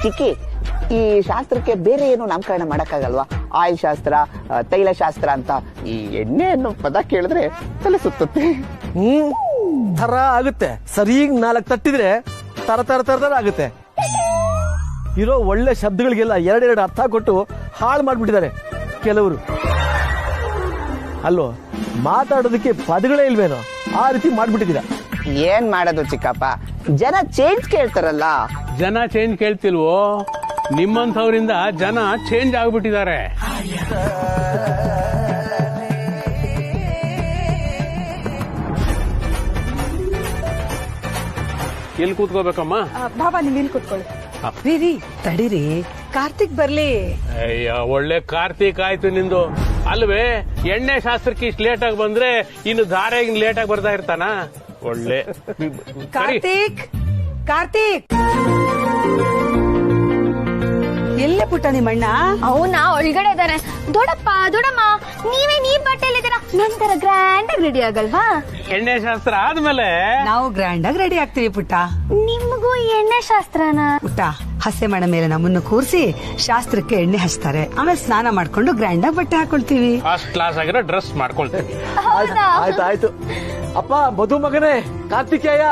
ಚಿಕ್ಕಿ, ಈ ಶಾಸ್ತ್ರಕ್ಕೆ ಬೇರೆ ಏನು ನಾಮಕರಣ ಮಾಡಕ್ಕಾಗಲ್ವಾ? ಆಯಿಲ್ ಶಾಸ್ತ್ರ, ತೈಲ ಶಾಸ್ತ್ರ ಅಂತ. ಈ ಎಣ್ಣೆ ಅನ್ನೋ ಪದ ಕೇಳಿದ್ರೆ ತಲೆ ಸುತ್ತುತ್ತೆ. ತರ ಆಗುತ್ತೆ. ಸರಿಗ್ 4 ತಟ್ಟಿದ್ರೆ ತರ ತರ ತರ ಆಗುತ್ತೆ. ಇರೋ ಒಳ್ಳೆ ಶಬ್ದಗಳಿಗೆಲ್ಲ 2 ಅರ್ಥ ಕೊಟ್ಟು ಹಾಳು ಮಾಡ್ಬಿಟ್ಟಿದ್ದಾರೆ ಕೆಲವರು. ಅಲ್ಲೋ, ಮಾತಾಡೋದಕ್ಕೆ ಪದಗಳೇ ಇಲ್ವೇನೋ, ಆ ರೀತಿ ಮಾಡ್ಬಿಟ್ಟಿದ್ದೀರಾ. ಏನ್ ಮಾಡೋದು ಚಿಕ್ಕಪ್ಪ, ಜನ ಚೇಂಜ್ ಕೇಳ್ತಾರಲ್ಲ. ಜನ ಚೇಂಜ್ ಕೇಳ್ತಿಲ್ವೋ? ನಿಮ್ಮಂಥವ್ರಿಂದ ಜನ ಚೇಂಜ್ ಆಗ್ಬಿಟ್ಟಿದ್ದಾರೆ. ಎಲ್ಲಿ ಕೂತ್ಕೋಬೇಕಮ್ಮ? ಬಾಬಾ ನೀವ್ ಇಲ್ಲಿ ಕೂತ್ಕೊಳ್ಳಿ. ರೀ ತಡೀರಿ, ಕಾರ್ತಿಕ್ ಬರ್ಲಿ. ಅಯ್ಯ, ಒಳ್ಳೆ ಕಾರ್ತಿಕ್ ಆಯ್ತು ನಿಂದು. ಅಲ್ವೇ, ಎಣ್ಣೆ ಶಾಸ್ತ್ರಕ್ಕೆ ಇಷ್ಟು ಲೇಟ್ ಆಗಿ ಬಂದ್ರೆ ಇನ್ನು ಧಾರೆಗೆ ಲೇಟ್ ಆಗಿ ಬರ್ತಾ ಇರ್ತಾನ. ಒಳ್ಳೆ ಕಾರ್ತಿಕ್, ಕಾರ್ತಿಕ್ ಎಲ್ಲೇ ಪುಟ್ಟ ನಿಮ್ಮಣ್ಣ? ಅವನ ಒಳಗಡೆ ಇದಾರೆ. ದೊಡ್ಡಪ್ಪ, ದೊಡ್ಡಮ್ಮ, ನೀ ಬಟ್ಟೆಲಿದ್ದೀರಾ? ನಂತರ ಗ್ರ್ಯಾಂಡ್ ಆಗಿ ರೆಡಿ ಆಗಲ್ವಾ? ಎಣ್ಣೆ ಶಾಸ್ತ್ರ ಆದ್ಮೇಲೆ ನಾವು ಗ್ರ್ಯಾಂಡ್ ಆಗಿ ರೆಡಿ ಆಗ್ತೀವಿ ಪುಟ್ಟ. ನಿಮಗೂ ಎಣ್ಣೆ ಶಾಸ್ತ್ರನ? ಪುಟ್ಟ, ಹಸೆ ಮಾಡ ಮೇಲೆ ನಮ್ಮನ್ನು ಕೂರಿಸಿ ಶಾಸ್ತ್ರಕ್ಕೆ ಎಣ್ಣೆ ಹಚ್ತಾರೆ. ಆಮೇಲೆ ಸ್ನಾನ ಮಾಡ್ಕೊಂಡು ಗ್ರ್ಯಾಂಡ್ ಆಗಿ ಬಟ್ಟೆ ಹಾಕೊಳ್ತೀವಿ. ಫಸ್ಟ್ ಕ್ಲಾಸ್ ಆಗಿರೋ ಡ್ರೆಸ್ ಮಾಡ್ಕೊಳ್ತೀವಿ. ಆಯ್ತು. ಅಪ್ಪ, ಮಧು ಮಗನೇ ಕಾರ್ತಿಕೇಯ.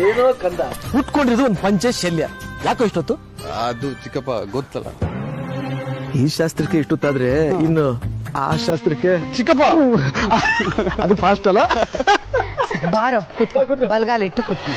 ಏನೋ ಕಂದ, ಹುಟ್ಕೊಂಡಿರೋದು ಒಂದು ಪಂಚೆ ಶಲ್ಯ. ಯಾಕೋ ಇಷ್ಟೊತ್ತು? ಅದು ಚಿಕ್ಕಪ್ಪ ಗೊತ್ತಲ್ಲ. ಈ ಶಾಸ್ತ್ರಕ್ಕೆ ಇಷ್ಟೊತ್ತಾದ್ರೆ ಇನ್ನು ಆ ಶಾಸ್ತ್ರಕ್ಕೆ ಚಿಕ್ಕಪ್ಪ ಅದು ಫಾಸ್ಟ್ ಅಲ್ಲ? ಬಾರೋ, ಬಲ್ಗಾಲ ಇಟ್ಟು ಕೂತ್ಕೊ.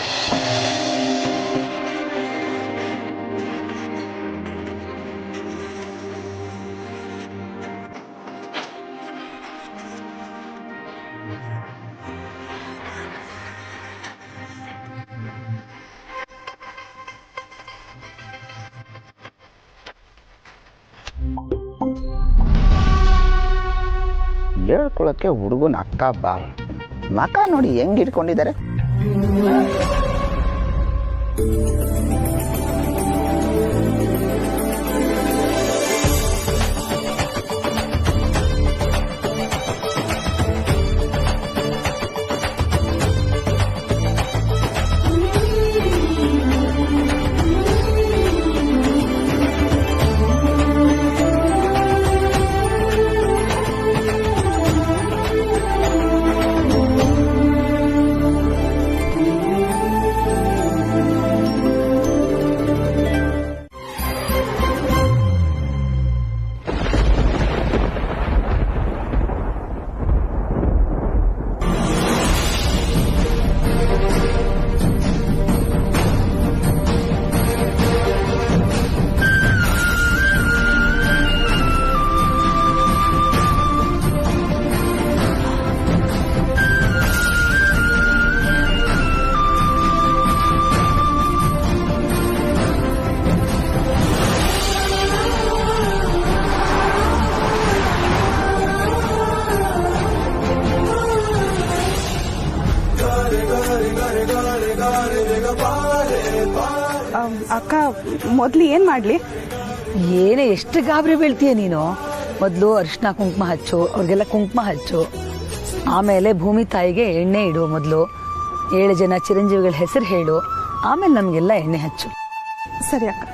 ಹೇಳ್ಕೊಳಕ್ಕೆ ಹುಡುಗನ ಅಕ್ಕ ಬಾ ಮಕ ನೋಡಿ ಹೆಂಗ್ ಇಟ್ಕೊಂಡಿದ್ದಾರೆ. ಅಕ್ಕ, ಮೊದ್ಲು ಏನ್ ಮಾಡ್ಲಿ? ಏನೇ ಎಷ್ಟು ಗಾಬರಿ ಬೀಳ್ತೀಯ ನೀನು? ಮೊದ್ಲು ಅರಿಶಿನ ಕುಂಕುಮ ಹಚ್ಚು, ಅವ್ರಿಗೆಲ್ಲ ಕುಂಕುಮ ಹಚ್ಚು. ಆಮೇಲೆ ಭೂಮಿ ತಾಯಿಗೆ ಎಣ್ಣೆ ಇಡು. ಮೊದ್ಲು 7 ಜನ ಚಿರಂಜೀವಿಗಳ ಹೆಸರು ಹೇಳು. ಆಮೇಲೆ ನಮ್ಗೆಲ್ಲ ಎಣ್ಣೆ ಹಚ್ಚು. ಸರಿ ಅಕ್ಕ.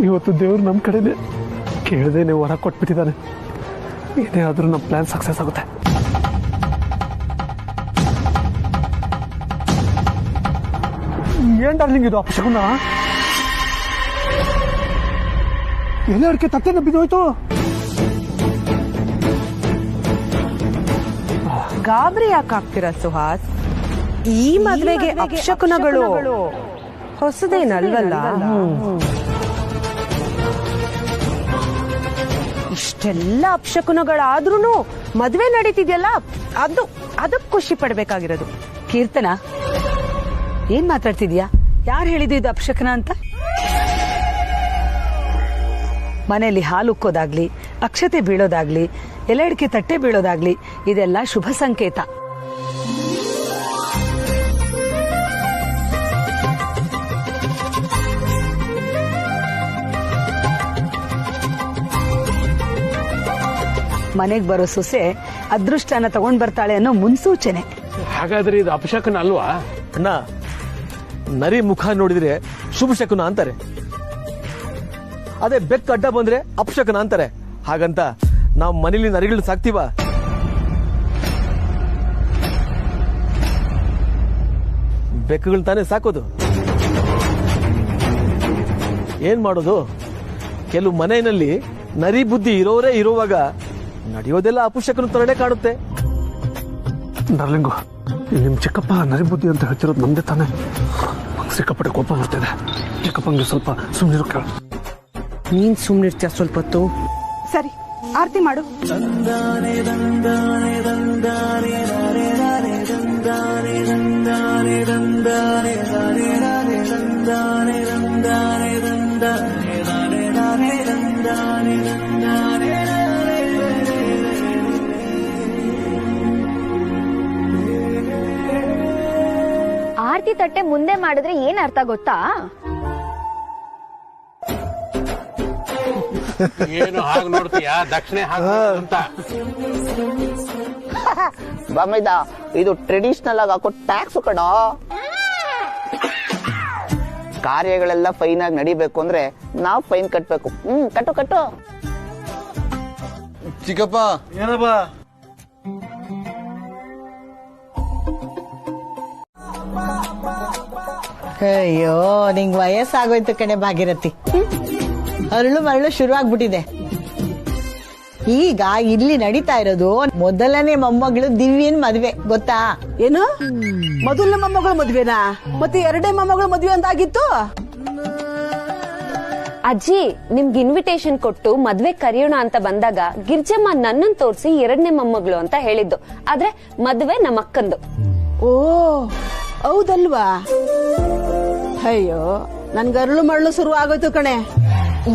ಇವತ್ತು ದೇವ್ರು ನಮ್ ಕಡೆನೆ ಕೇಳದೇನೆ ವರ ಕೊಟ್ಬಿಟ್ಟಿದ್ದಾನೆ. ಏನೇ ಆದ್ರೂ ನಮ್ಮ ಪ್ಲಾನ್ ಸಕ್ಸಸ್ ಆಗುತ್ತೆ. ಏನ್ ಡಾರ್ಲಿಂಗ್ ಇದು ಅಪಶಕುನ? ಎಲೆ ಅಡಿಕೆ ತಟ್ಟೆನ ಬಿದ್ದೋಯ್ತು. ಗಾಬರಿ ಯಾಕೆ ಆಗ್ತೀರಾ ಸುಹಾಸ್? ಈ ಮದ್ವೆಗೆ ಅಪಶಕುನಗಳು ಹೊಸದೇನಲ್ವಲ್ಲ. ಇಷ್ಟೆಲ್ಲ ಅಪಶಕುನಗಳಾದ್ರೂ ಮದ್ವೆ ನಡೀತಿದ್ಯಲ್ಲ, ಅದಕ್ಕೆ ಖುಷಿ ಪಡ್ಬೇಕಾಗಿರೋದು. ಕೀರ್ತನ, ಏನ್ ಮಾತಾಡ್ತಿದ್ಯಾ? ಯಾರು ಹೇಳಿದ್ದು ಇದು ಅಪಶಕನ ಅಂತ? ಮನೆಯಲ್ಲಿ ಹಾಲು ಉಕ್ಕೋದಾಗ್ಲಿ, ಅಕ್ಷತೆ ಬೀಳೋದಾಗ್ಲಿ, ಎಲೆ ಅಡಿಕೆ ತಟ್ಟೆ ಬೀಳೋದಾಗ್ಲಿ ಇದೆಲ್ಲ ಶುಭ ಸಂಕೇತ. ಮನೆಗ್ ಬರೋ ಸೊಸೆ ಅದೃಷ್ಟನ ತಗೊಂಡ್ ಬರ್ತಾಳೆ ಅನ್ನೋ ಮುನ್ಸೂಚನೆ. ಹಾಗಾದ್ರೆ ಇದು ಅಪಶಕನ ಅಲ್ವಾ? ಅಣ್ಣ, ನರಿ ಮುಖ ನೋಡಿದ್ರೆ ಶುಭ ಶಕುನ ಅಂತಾರೆ, ಅದೇ ಬೆಕ್ಕು ಅಡ್ಡ ಬಂದ್ರೆ ಅಪಶಕನ ಅಂತಾರೆ. ಹಾಗಂತ ನಾವು ಮನೇಲಿ ನರಿಗಳನ್ನ ಸಾಕ್ತೀವ? ಬೆಕ್ಕುಗಳನ್ನ ತಾನೇ ಸಾಕೋದು. ಏನ್ ಮಾಡೋದು? ಕೆಲವು ಮನೆಯಲ್ಲಿ ನರಿ ಬುದ್ಧಿ ಇರೋರೇ ಇರುವಾಗ ನಡೆಯೋದೆಲ್ಲ ಅಪಶಕನ ತರನೇ ಕಾಣುತ್ತೆ. ಡಾರ್ಲಿಂಗು, ನಿಮ್ ಚಿಕ್ಕಪ್ಪ ನರಿಬುದ್ಧಿ ಅಂತ ಹೇಳ್ತಿರೋದು ನಮ್ದೇ ತಾನೆ. ಸಿಕ್ಕಾಪಟ್ಟೆ ಕೋಪ ಬರ್ತಿದೆ. ಚಿಕ್ಕಪ್ಪಂಗೆ ಸ್ವಲ್ಪ ಸುಮ್ಮನಿರು ಕೇಳ. ನೀನ್ ಸುಮ್ಮನಿರ್ತೀಯ ಸ್ವಲ್ಪ ಹೊತ್ತು? ಸರಿ, ಆರತಿ ಮಾಡು. ಆರತಿ ತಟ್ಟೆ ಮುಂದೆ ಮಾಡಿದ್ರೆ ಏನ್ ಅರ್ಥ ಗೊತ್ತಾ? ಏನು ಹಾಗೆ ನೋಡ್ತೀಯಾ? ದಕ್ಷಿಣೆ ಅಂತ ಬಾಮೈದ, ಇದು ಟ್ರೆಡಿಷನಲ್ ಆಗಿ ಹಾಕೋ ಟ್ಯಾಕ್ಸ್ ಕಣೋ. ಕಾರ್ಯಗಳೆಲ್ಲ ಫೈನ್ ಆಗಿ ನಡಿಬೇಕು ಅಂದ್ರೆ ನಾವು ಫೈನ್ ಕಟ್ಬೇಕು. ಕಟ್ಟು ಕಟ್ಟು. ಚಿಕ್ಕಪ್ಪ, ಏನಪ್ಪ? ಅಯ್ಯೋ, ನಿಂಗ್ ವಯಸ್ಸಾಗೋಯ್ತು ಕಣೆ ಭಾಗಿರಥಿ. ಅರಳು ಮರಳು ಶುರುವಾಗ್ಬಿಟ್ಟಿದೆ. ಈಗ ಇಲ್ಲಿ ನಡೀತಾ ಇರೋದು ಮೊದಲನೇ ಮೊಮ್ಮಗಳು ದಿವ್ಯನ್ ಮದ್ವೆ, ಗೊತ್ತಾ? ಏನು, ಮೊದಲನೇ ಮೊಮ್ಮಗಳು ಮದ್ವೆನಾ? ಮತ್ತೆ ಎರಡನೇ ಮೊಮ್ಮಗಳು ಮದ್ವೆ ಅಂತಾಗಿತ್ತು? ಅಜ್ಜಿ, ನಿಮ್ಗೆ ಇನ್ವಿಟೇಷನ್ ಕೊಟ್ಟು ಮದ್ವೆ ಕರೆಯೋಣ ಅಂತ ಬಂದಾಗ ಗಿರ್ಜಮ್ಮ ನನ್ನನ್ ತೋರಿಸಿ ಎರಡನೇ ಮೊಮ್ಮಗಳು ಅಂತ ಹೇಳಿದ್ದು. ಆದ್ರೆ ಮದ್ವೆ ನಮ್ಮ ಅಕ್ಕಂದು. ಓ, ಹೌದಲ್ವಾ? ಅಯ್ಯೋ, ನನ್ಗೆ ಅರಳು ಮರಳು ಶುರು ಆಗೋಯ್ತು ಕಣೆ.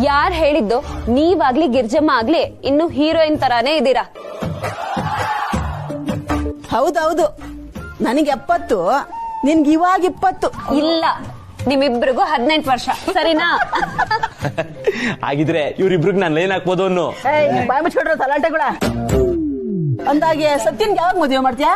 ಯಾರ್ ಹೇಳಿದ್ದು? ನೀವಾಗ್ಲಿ ಗಿರ್ಜಮ್ಮ ಆಗ್ಲಿ ಇನ್ನು ಹೀರೋಯಿನ್ ತರಾನೇ ಇದೀರಾ. ಹೌದೌದು, ನನಗೆ 70, ನಿನ್ಗೆ ಇವಾಗ 20. ಇಲ್ಲ, ನಿಮ್ಮಿಬ್ರಿಗೂ 18 ವರ್ಷ, ಸರಿನಾ? ಹಾಗಿದ್ರೆ ಇವ್ರಿಬ್ರಿಗೆ ನಾನು ಲೈನ್ ಹಾಕ್ಬೋದು ಅನ್ನೋ. ಬಾಯ್ ಮುಚ್ಕೊಡ್ರ ತಲಾಟೆಗಳ. ಅಂದಾಗೆ ಸತ್ಯನ್ಗೆ ಯಾವಾಗ ಮದುವೆ ಮಾಡ್ತೀಯಾ?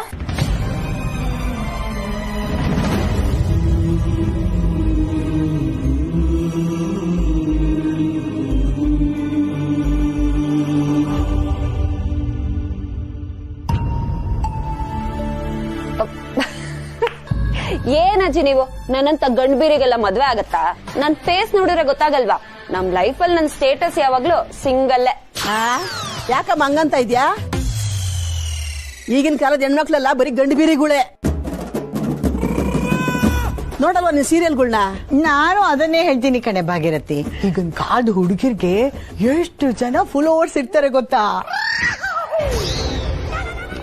ಏನಜ್ಜಿ ನೀವು ನನ್ನಂತ ಗಂಡ್ಬೀರಿಗೆಲ್ಲ ಮದ್ವೆ ಆಗತ್ತಾ? ನನ್ ಫೇಸ್ ನೋಡಿದ್ರೆ ಗೊತ್ತಾಗಲ್ವಾ? ನಮ್ ಲೈಫ್ ಅಲ್ಲಿ ನನ್ ಸ್ಟೇಟಸ್ ಯಾವಾಗ್ಲೂ ಸಿಂಗಲ್ಲೇ. ಯಾಕಮ್ಮ ಹಂಗಂತ ಇದ್ಯಾ? ಈಗಿನ ಕಾಲದ ಹೆಣ್ಮಕ್ಳೆಲ್ಲ ಬರೀ ಗಂಡ್ಬೀರಿಗಳೇ. ನೋಡಲ್ವಾ ನೀನ್ ಸೀರಿಯಲ್ಗಳನ್ನ? ನಾನು ಅದನ್ನೇ ಹೇಳ್ತೀನಿ ಕಣೆ ಭಾಗಿರಥಿ. ಈಗಿನ ಕಾಲದ ಹುಡುಗಿರ್ಗೆ ಎಷ್ಟು ಜನ ಫಾಲೋವರ್ಸ್ ಇರ್ತಾರೆ ಗೊತ್ತಾ?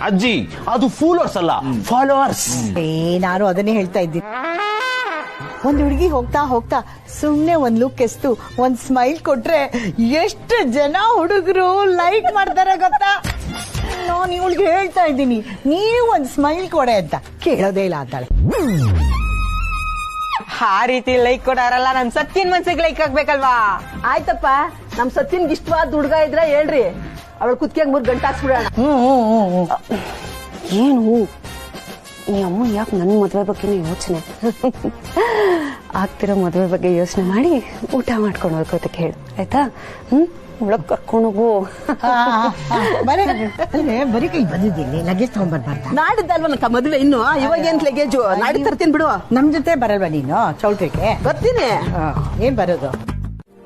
ಅಜ್ಜಿ, ಅದು ಫಾಲೋವರ್ಸ್ ಅಲ್ಲ, ಫಾಲೋವರ್ಸ್. ನಾನು ಅದನ್ನೇ ಹೇಳ್ತಾ ಇದ್ದೀನಿ. ಒಂದ್ ಹುಡುಗಿ ಹೋಗ್ತಾ ಹೋಗ್ತಾ ಸುಮ್ನೆ ಒಂದ್ ಲುಕ್ ಎಸ್ತು ಒಂದ್ ಸ್ಮೈಲ್ ಕೊಟ್ರೆ ಎಷ್ಟು ಜನ ಹುಡುಗರು ಲೈಕ್ ಮಾಡ್ತಾರೆ ಗೊತ್ತಾ? ನಾನು ಇವಳಿಗೆ ಹೇಳ್ತಾ ಇದ್ದೀನಿ, ನೀವು ಒಂದ್ ಸ್ಮೈಲ್ ಕೊಡೆ ಅಂತ. ಕೇಳೋದೇ ಇಲ್ಲ ಅಂತಾಳೆ. ಆ ರೀತಿ ಲೈಕ್ ಕೊಡಾರಲ್ಲ, ನನ್ ಸತ್ಯನ್ ಮನ್ಸಿಗೆ ಲೈಕ್ ಆಗ್ಬೇಕಲ್ವಾ? ಆಯ್ತಪ್ಪ, ನಮ್ ಸತ್ಯನ್ಗೆ ಇಷ್ಟವಾದ ಹುಡುಗ ಇದ್ರ ಹೇಳ್ರಿ, ಅವಳ ಕುತ್ತಿಗೆಗೆ 3 ಗಂಟೆ ಹಾಕ್ಸ್ಬಿಡೋಣ. ಏನು ಈ ಅಮ್ಮ ಯಾಕೆ ನನ್ನ ಮದ್ವೆ ಬಗ್ಗೆ ಯೋಚನೆ ಆಗ್ತಿರೋ ಮದ್ವೆ ಬಗ್ಗೆ ಯೋಚನೆ ಮಾಡಿ ಊಟ ಮಾಡ್ಕೊಂಡು ಹೋಗ್ಕೋತಕ್ಕೆ ಹೇಳು, ಆಯ್ತಾ? ಒಳಗ್ ಕರ್ಕೊಂಡೋಗು. ಬರೀ ಕೈ ಬಂದಿದ್ದೀನಿ, ಲಗೇಜ್ ತಗೊಂಡ್ಬರ್ಬಾರ್ದ? ನಾಡಿದ್ದಲ್ವನಕ್ಕ ಮದುವೆ, ಇನ್ನು ಇವಾಗ ಏನ್ ಲಗೇಜು? ನಾಡಿ ತರ್ತೀನಿ ಬಿಡು. ನಮ್ ಜೊತೆ ಬರಲ್ವಾ ನೀನು ಚೌಟ್ರಿಗೆ? ಬರ್ತೀನಿ. ಏನ್ ಬರೋದು?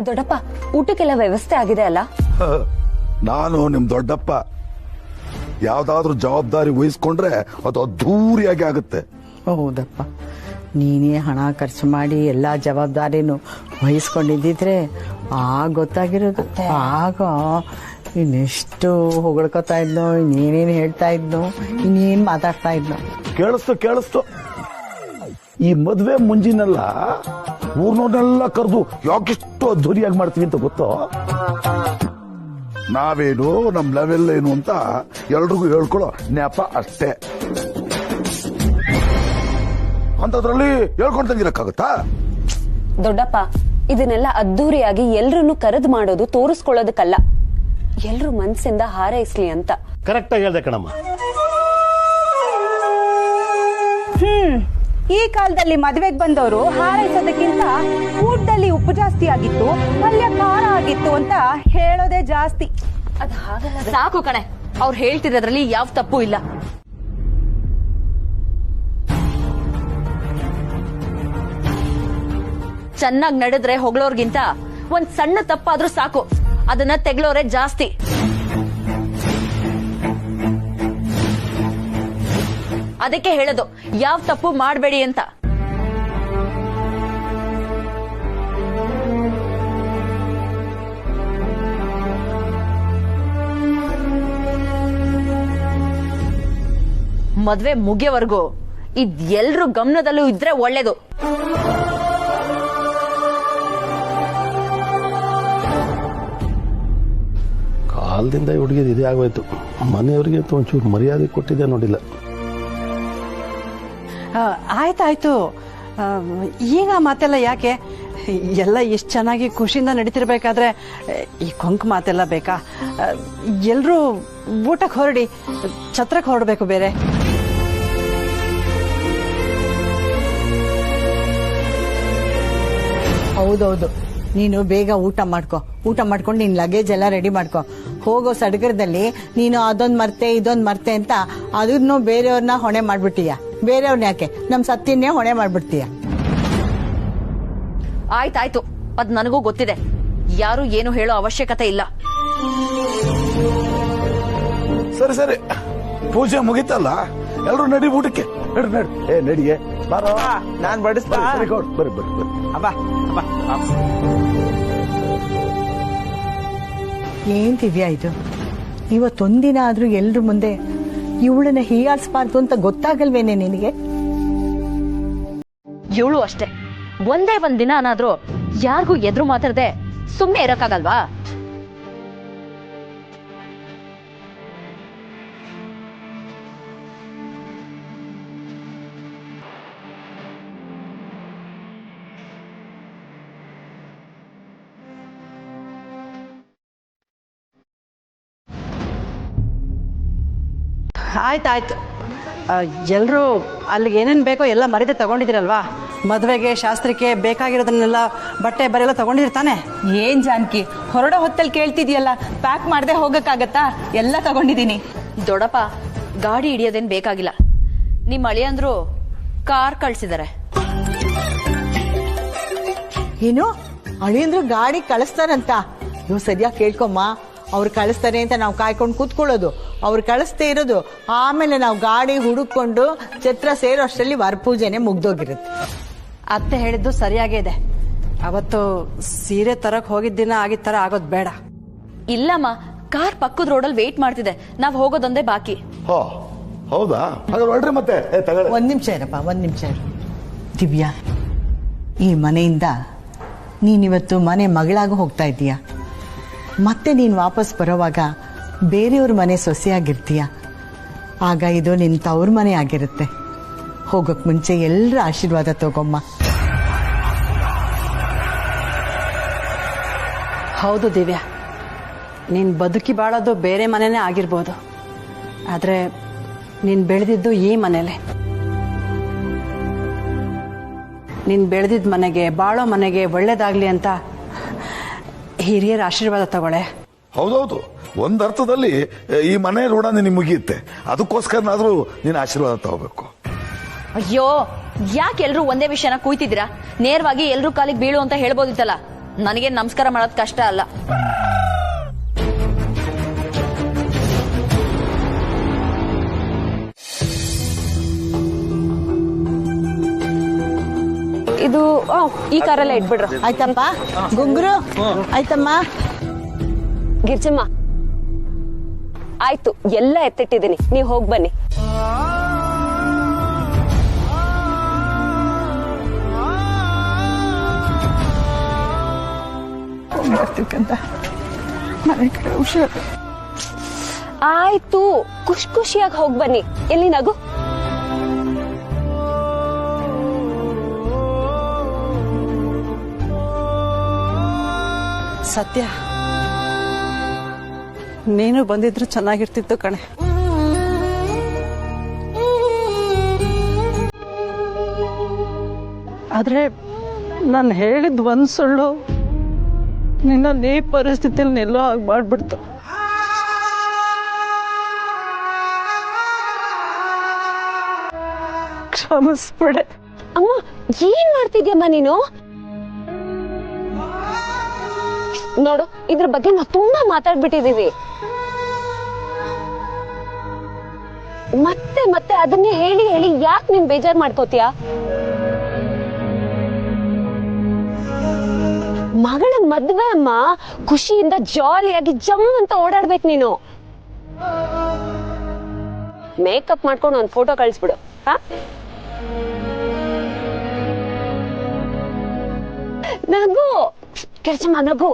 ದೊಡ್ಡಪ್ಪ, ಊಟಕ್ಕೆಲ್ಲ ವ್ಯವಸ್ಥೆ ಆಗಿದೆ ಅಲ್ಲ? ನಾನು ನಿಮ್ ದೊಡ್ಡಪ್ಪ. ಯಾವ್ದಾದ್ರು ಜವಾಬ್ದಾರಿ ವಹಿಸ್ಕೊಂಡ್ರೆ ಅದು ಅದ್ದೂರಿಯಾಗಿ ಆಗುತ್ತೆ. ಹೌದಪ್ಪ, ನೀನೇ ಹಣ ಖರ್ಚು ಮಾಡಿ ಎಲ್ಲಾ ಜವಾಬ್ದಾರಿನೂ ವಹಿಸ್ಕೊಂಡಿದ್ದಿದ್ರೆ ಆಗ ಗೊತ್ತಾಗಿರೋದು. ಆಗ ಇನ್ನೆಷ್ಟು ಹೊಗಳ್ಕೊತಾ ಇದ್ನೋ, ಇನ್ನೇನೇನು ಹೇಳ್ತಾ ಇದ್ನೋ, ಇನ್ನೇನ್ ಮಾತಾಡ್ತಾ ಇದ್ನೋ. ಕೇಳಿಸ್ತು. ಈ ಮದ್ವೆ ಮುಂಜಿನೆಲ್ಲ ಊರ್ನೋರ್ನೆಲ್ಲ ಕರೆದು ಯಾಕಿಷ್ಟು ಅದ್ದೂರಿಯಾಗಿ ಮಾಡ್ತೀವಿ ಅಂತ ಗೊತ್ತೋ? ನಾವೇನು ನಮ್ ಲೆವೆಲ್ ಏನು ಅಂತ ಎಲ್ರಿಗೂ ಹೇಳ್ಕೊಳ್ಳೋ ನೆಪ ಅಷ್ಟೇ. ಅಂತದ್ರಲ್ಲಿ ಹೇಳ್ಕೊಂಡು ತಂಗಿರಕ್ಕಾಗತ್ತಾ? ದೊಡ್ಡಪ್ಪ, ಇದನ್ನೆಲ್ಲ ಅದ್ದೂರಿಯಾಗಿ ಎಲ್ರನ್ನು ಕರೆದು ಮಾಡೋದು ತೋರಿಸ್ಕೊಳ್ಳೋದಕ್ಕಲ್ಲ, ಎಲ್ರು ಮನ್ಸಿಂದ ಹಾರೈಸ್ಲಿ ಅಂತ. ಕರೆಕ್ಟ್ ಆಗಿ ಹೇಳ್ದೆ ಕಣಮ್ಮ. ಈ ಕಾಲದಲ್ಲಿ ಮದುವೆಗೆ ಬಂದವರು ಹಾರೈಸೋದಕ್ಕಿಂತ ಊಟದಲ್ಲಿ ಉಪ್ಪು ಜಾಸ್ತಿ ಆಗಿತ್ತು, ಪಲ್ಯ ಖಾರ ಆಗಿತ್ತು ಅಂತ ಹೇಳೋದೇ ಜಾಸ್ತಿ. ಅದ್ ಹಾಗಲ್ಲ. ಸಾಕು ಕಣೆ, ಅವ್ರು ಹೇಳ್ತಿರೋದ್ರಲ್ಲಿ ಯಾವ ತಪ್ಪು ಇಲ್ಲ. ಚೆನ್ನಾಗಿ ನಡೆದ್ರೆ ಹೊಗಳೋರ್ಗಿಂತ ಒಂದ್ ಸಣ್ಣ ತಪ್ಪಾದ್ರೂ ಸಾಕು, ಅದನ್ನ ತೆಗ್ಳೋರೆ ಜಾಸ್ತಿ. ಅದಕ್ಕೆ ಹೇಳೋದು ಯಾವ ತಪ್ಪು ಮಾಡಬೇಡಿ ಅಂತ. ಮದ್ವೆ ಮುಗಿಯವರೆಗೂ ಇದ್ ಎಲ್ರು ಗಮನದಲ್ಲೂ ಇದ್ರೆ ಒಳ್ಳೇದು. ಕಾಲದಿಂದ ಈ ಹುಡುಗಿದು ಇದೇ ಆಗೋಯ್ತು. ಮನೆಯವರಿಗೆ ಅಂತ ಒಂಚೂರು ಮರ್ಯಾದೆ ಕೊಟ್ಟಿದ್ದೆ ನೋಡಿಲ್ಲ. ಆಯ್ತಾಯ್ತು, ಈಗ ಮಾತೆಲ್ಲ ಯಾಕೆ? ಎಲ್ಲ ಎಷ್ಟು ಚೆನ್ನಾಗಿ ಖುಷಿಯಿಂದ ನಡೀತಿರ್ಬೇಕಾದ್ರೆ ಈ ಕೊಂಕು ಮಾತೆಲ್ಲ ಬೇಕಾ? ಎಲ್ರೂ ಊಟಕ್ಕೆ ಹೊರಡಿ, ಛತ್ರಕ್ಕೆ ಹೊರಡ್ಬೇಕು ಬೇರೆ. ಹೌದೌದು, ನೀನು ಬೇಗ ಊಟ ಮಾಡ್ಕೊ. ಊಟ ಮಾಡ್ಕೊಂಡು ನಿನ್ ಲಗೇಜ್ ಎಲ್ಲ ರೆಡಿ ಮಾಡ್ಕೊ. ಹೋಗೋ ಸಡಗರದಲ್ಲಿ ನೀನು ಅದೊಂದ್ ಮರ್ತೆ ಇದೊಂದ್ ಮರ್ತೆ ಅಂತ ಅದನ್ನು ಬೇರೆಯವ್ರನ್ನ ಹೊಣೆ ಮಾಡ್ಬಿಟ್ಟೀಯ. ಬೇರೆಯವ್ರನ್ನ ಯಾಕೆ, ನಮ್ ಸತ್ತಿನ್ನೇ ಹೊಣೆ ಮಾಡ್ಬಿಡ್ತೀಯ. ಆಯ್ತಾಯ್ತು, ಅದ್ ನನಗೂ ಗೊತ್ತಿದೆ. ಯಾರು ಏನು ಹೇಳೋ ಅವಶ್ಯಕತೆ ಇಲ್ಲ. ಸರಿ ಸರಿ, ಪೂಜೆ ಮುಗಿತಲ್ಲ, ಎಲ್ರು ನಡಿ ಊಟಕ್ಕೆ. ನಡಿಗೆ ಬಾರೋ, ನಾನ್ ಬಡಿಸ್ತಾ. ಬರ್ರಿ ಬರ್ರಿ ಬರ್ರಿ. ಏನ್ ದಿವ್ಯಾ ಇದು? ಇವತ್ತೊಂದಿನ ಆದ್ರೂ ಎಲ್ರ ಮುಂದೆ ಇವಳನ್ನ ಹೀಯಾಡ್ಸ್ಬಾರ್ದು ಅಂತ ಗೊತ್ತಾಗಲ್ವೇನೆ ನಿನಗೆ? ಇವಳು ಅಷ್ಟೇ, ಒಂದೇ ಒಂದ್ ದಿನ ಅನಾದ್ರೂ ಯಾರಿಗೂ ಎದುರು ಮಾತಾಡದೆ ಸುಮ್ನೆ ಇರಕ್ಕಾಗಲ್ವಾ? ಆಯ್ತಾಯ್ತು, ಎಲ್ಲರೂ ಅಲ್ಲಿಗೆ ಏನೇನು ಬೇಕೋ ಎಲ್ಲ ಮರೀದೆ ತಗೊಂಡಿದ್ದೀರಲ್ವಾ? ಮದುವೆಗೆ ಶಾಸ್ತ್ರಕ್ಕೆ ಬೇಕಾಗಿರೋದನ್ನೆಲ್ಲ ಬಟ್ಟೆ ಬರೆಲ್ಲ ತಗೊಂಡಿರ್ತಾನೆ. ಏನ್ ಜಾನಕಿ, ಹೊರಡೋ ಹೊತ್ತಲ್ಲಿ ಕೇಳ್ತಿದ್ಯಲ್ಲ, ಪ್ಯಾಕ್ ಮಾಡದೆ ಹೋಗಕ್ಕಾಗತ್ತಾ? ಎಲ್ಲ ತಗೊಂಡಿದ್ದೀನಿ. ದೊಡ್ಡಪ್ಪ, ಗಾಡಿ ಹಿಡಿಯೋದೇನ್ ಬೇಕಾಗಿಲ್ಲ. ನಿಮ್ ಅಳಿಯಂದ್ರು ಕಾರ್ ಕಳ್ಸಿದಾರೆ. ಏನು ಅಳಿಯಂದ್ರು ಗಾಡಿ ಕಳಿಸ್ತಾರಂತ? ನೀವು ಸರಿಯಾಗಿ ಕೇಳ್ಕೊಮ್ಮ. ಅವ್ರು ಕಳಿಸ್ತಾರೆ ಅಂತ ನಾವು ಕಾಯ್ಕೊಂಡು ಕೂತ್ಕೊಳ್ಳೋದು, ಅವ್ರು ಕಳಿಸ್ತೇ ಇರೋದು. ಆಮೇಲೆ ನಾವು ಗಾಡಿ ಹುಡುಕೊಂಡು ಛತ್ರ ಸೇರೋ ಅಷ್ಟರಲ್ಲಿ ವರಪೂಜೆನೆ ಮುಗ್ದೋಗಿರುತ್ತೆ. ಅತ್ತೆ ಹೇಳಿದ್ದು ಸರಿಯಾಗೇ ಇದೆ. ಅವತ್ತು ಸೀರೆ ತರಕ್ ಹೋಗಿದ್ದ ದಿನ ಆಗಿದ್ ತರ ಆಗೋದ್ ಬೇಡ. ಇಲ್ಲಮ್ಮ, ಕಾರ್ ಪಕ್ಕದ ರೋಡಲ್ಲಿ ವೇಟ್ ಮಾಡ್ತಿದೆ. ನಾವ್ ಹೋಗೋದೊಂದೇ ಬಾಕಿ. ಹೌದಾ? ಹೊರಡ್ರಿ ಮತ್ತೆ. ಒಂದ್ ನಿಮಿಷ ಇರಪ್ಪ, ಒಂದ್ ನಿಮಿಷ ಇರು. ದಿವ್ಯಾ, ಈ ಮನೆಯಿಂದ ನೀನಿವತ್ತು ಮನೆ ಮಗಳಾಗ ಹೋಗ್ತಾ ಇದ್ದೀಯ. ಮತ್ತೆ ನೀನು ವಾಪಸ್ ಬರೋವಾಗ ಬೇರೆಯವ್ರ ಮನೆ ಸೊಸೆಯಾಗಿರ್ತೀಯ. ಆಗ ಇದು ನಿನ್ನ ತವ್ರ ಮನೆ ಆಗಿರುತ್ತೆ. ಹೋಗೋಕ್ ಮುಂಚೆ ಎಲ್ಲರ ಆಶೀರ್ವಾದ ತಗೊಮ್ಮ. ಹೌದು ದಿವ್ಯಾ, ನೀನ್ ಬದುಕಿ ಬಾಳೋದು ಬೇರೆ ಮನೆನೇ ಆಗಿರ್ಬೋದು, ಆದ್ರೆ ನೀನ್ ಬೆಳೆದಿದ್ದು ಈ ಮನೇಲೆ. ನೀನ್ ಬೆಳೆದಿದ್ದ ಮನೆಗೆ, ಬಾಳೋ ಮನೆಗೆ ಒಳ್ಳೇದಾಗ್ಲಿ ಅಂತ ಹಿರಿಯರ ಆಶೀರ್ವಾದ ತಗೊಳ್ಳೆ. ಹೌದೌದು, ಒಂದರ್ಥದಲ್ಲಿ ಈ ಮನೆ ಋಣ ನಿನಗೆ ಮುಗಿಯುತ್ತೆ. ಅದಕ್ಕೋಸ್ಕರನಾದ್ರೂ ನೀನು ಆಶೀರ್ವಾದ ತಗೋಬೇಕು. ಅಯ್ಯೋ, ಯಾಕೆ ಎಲ್ರು ಒಂದೇ ವಿಷಯನ ಕೂಯ್ತಿದ್ದೀರಾ? ನೇರವಾಗಿ ಎಲ್ರು ಕಾಲಿಗೆ ಬೀಳು ಅಂತ ಹೇಳ್ಬೋದಿತ್ತಲ್ಲ. ನನಗೆ ನಮಸ್ಕಾರ ಮಾಡೋದ್ ಕಷ್ಟ ಅಲ್ಲ. ಇದು ಈ ಕಾರಲ್ಲೇ ಇಟ್ಬಿಡ್ರ. ಆಯ್ತಪ್ಪ ಗುಂಗುರು, ಆಯ್ತಮ್ಮ. ಗಿರ್ಜಮ್ಮ, ಆಯ್ತು, ಎಲ್ಲ ಎತ್ತಿಟ್ಟಿದ್ದೀನಿ, ನೀವ್ ಹೋಗ್ ಬನ್ನಿ. ಮನೆ ಕಡೆ ಹುಷಾರು. ಆಯ್ತು, ಖುಷಿಯಾಗಿ ಹೋಗ್ ಬನ್ನಿ. ಎಲ್ಲಿ ನಗು? ಸತ್ಯ, ನೀನು ಬಂದಿದ್ರು ಚೆನ್ನಾಗಿರ್ತಿತ್ತು ಕಣೆ. ಆದ್ರೆ ನಾನು ಹೇಳಿದ್ ಒಂದ್ ಸುಳ್ಳು ನಿನ್ನ ಈ ಪರಿಸ್ಥಿತಿಯಲ್ಲಿ ನಿಲ್ಲೋ ಹಾಗೆ ಮಾಡ್ಬಿಡ್ತು. ಕ್ಷಮಿಸ್ಬಿಡೆ. ಅಮ್ಮ, ಏನ್ ಮಾಡ್ತಿದ್ಯಮ್ಮ ನೀನು? ನೋಡು, ಇದ್ರ ಬಗ್ಗೆ ನಾವು ತುಂಬಾ ಮಾತಾಡ್ಬಿಟ್ಟಿದೀವಿ. ಮತ್ತೆ ಮತ್ತೆ ಅದನ್ನೇ ಹೇಳಿ ಹೇಳಿ ಯಾಕೆ ನೀನ್ ಬೇಜಾರ್ ಮಾಡ್ಕೋತೀಯ? ಮಗಳ ಮದ್ವೆ ಅಮ್ಮ, ಖುಷಿಯಿಂದ ಜಾಲಿಯಾಗಿ ಜಮ್ ಅಂತ ಓಡಾಡ್ಬೇಕು ನೀನು. ಮೇಕಪ್ ಮಾಡ್ಕೊಂಡು ಒಂದ್ ಫೋಟೋ ಕಳಿಸ್ಬಿಡು. ನಗು ಕೆಲ್ಸಮ್ಮ, ನಗು.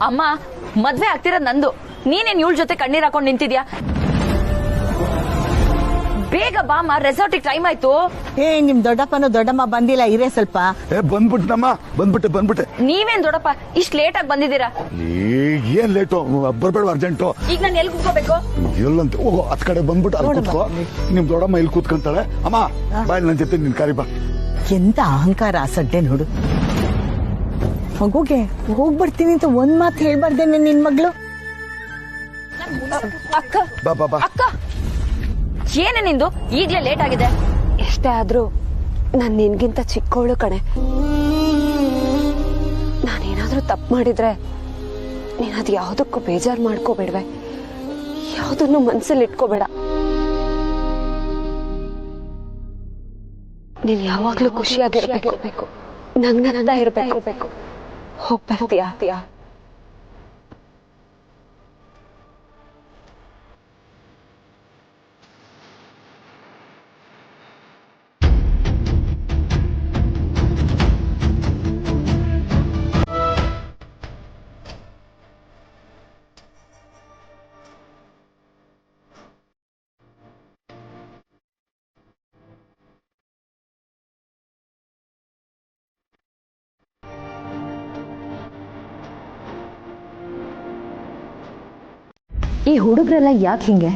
ಅಮ್ಮ, ಮದ್ವೆ ಆಗ್ತಿರೋದ್ ನಂದು. ನೀನೇನ್ ಇವಳ ಜೊತೆ ಕಣ್ಣೀರ್ ಹಾಕೊಂಡ್ ನಿಂತಿದ್ಯಾ? ಬೇಗ ಬಾಮ, ರೆಸಾರ್ಟಿಗೆ ಟೈಮ್ ಆಯ್ತು. ನಿಮ್ ದೊಡ್ಡಪ್ಪನೂ ದೊಡ್ಡಮ್ಮ ಬಂದಿಲ್ಲ, ಇರೇ ಸ್ವಲ್ಪ. ಬಂದ್ಬಿಟ್ಟಮ್ಮ, ಬಂದ್ಬಿಟ್ಟೆ. ನೀವೇನ್ ದೊಡ್ಡಪ್ಪ ಇಷ್ಟ್ ಲೇಟ್ ಆಗಿ ಬಂದಿದ್ದೀರಾ? ಈಗ ಏನ್ ಲೇಟು, ಬರ್ಬೇಡ ಅರ್ಜೆಂಟು. ಈಗ ನಾನು ಎಲ್ಲಿ ಕೂತ್ಕೋಬೇಕು? ಎಲ್ಲಂತ ಹೋಗೋ, ಹತ್ ಕಡೆ ಬಂದ್ಬಿಟ್ಟು ಅಲ್ಲಿ ಕೂತ್ಕೋ. ನಿಮ್ ದೊಡ್ಡಮ್ಮ ಇಲ್ಲಿ ಕೂತ್ಕೊಂತಾಳೆ. ಅಮ್ಮ ಬಾಯ್, ನನ್ ಜೊತೆ ನಿನ್ ಕರಿ ಬಾ. ಎಂತ ಅಹಂಕಾರ ಸಡ್ಡೆ ನೋಡು. ಮಗುಗೆ ಹೋಗ್ಬರ್ತೀನಿ ಅಂತ ಒಂದ್ ಮಾತು ಹೇಳ್ಬಾರ್ದೇನೆ ನಿನ್ ಮಗಳು? ಅಕ್ಕ ಬಾ. ಅಕ್ಕ, ಏನೇ ನಿಂದು? ಈಗ್ಲೇ ಲೇಟ್ ಆಗಿದೆ. ಎಷ್ಟೇ ಆದ್ರೂ ನಾನ್ ನಿನ್ಗಿಂತ ಚಿಕ್ಕವಳು ಕಣೆ. ನಾನೇನಾದ್ರೂ ತಪ್ಪು ಮಾಡಿದ್ರೆ ನೀನ್ ಅದ್ ಯಾವ್ದಕ್ಕೂ ಬೇಜಾರ್ ಮಾಡ್ಕೋಬೇಡ್ವೆ. ಯಾವ್ದನ್ನು ಮನ್ಸಲ್ಲಿ ಇಟ್ಕೋಬೇಡ. ನೀನ್ ಯಾವಾಗ್ಲೂ ಖುಷಿಯಾಗಿರ್ಬೇಕು, ನಂಗನದ ಇರ್ಬೇಕು. ಹೋಗ್ಬರ್ತೀಯಾ? ಈ ಹುಡುಗರೆಲ್ಲ ಯಾಕೆ ಹಿಂಗೆ?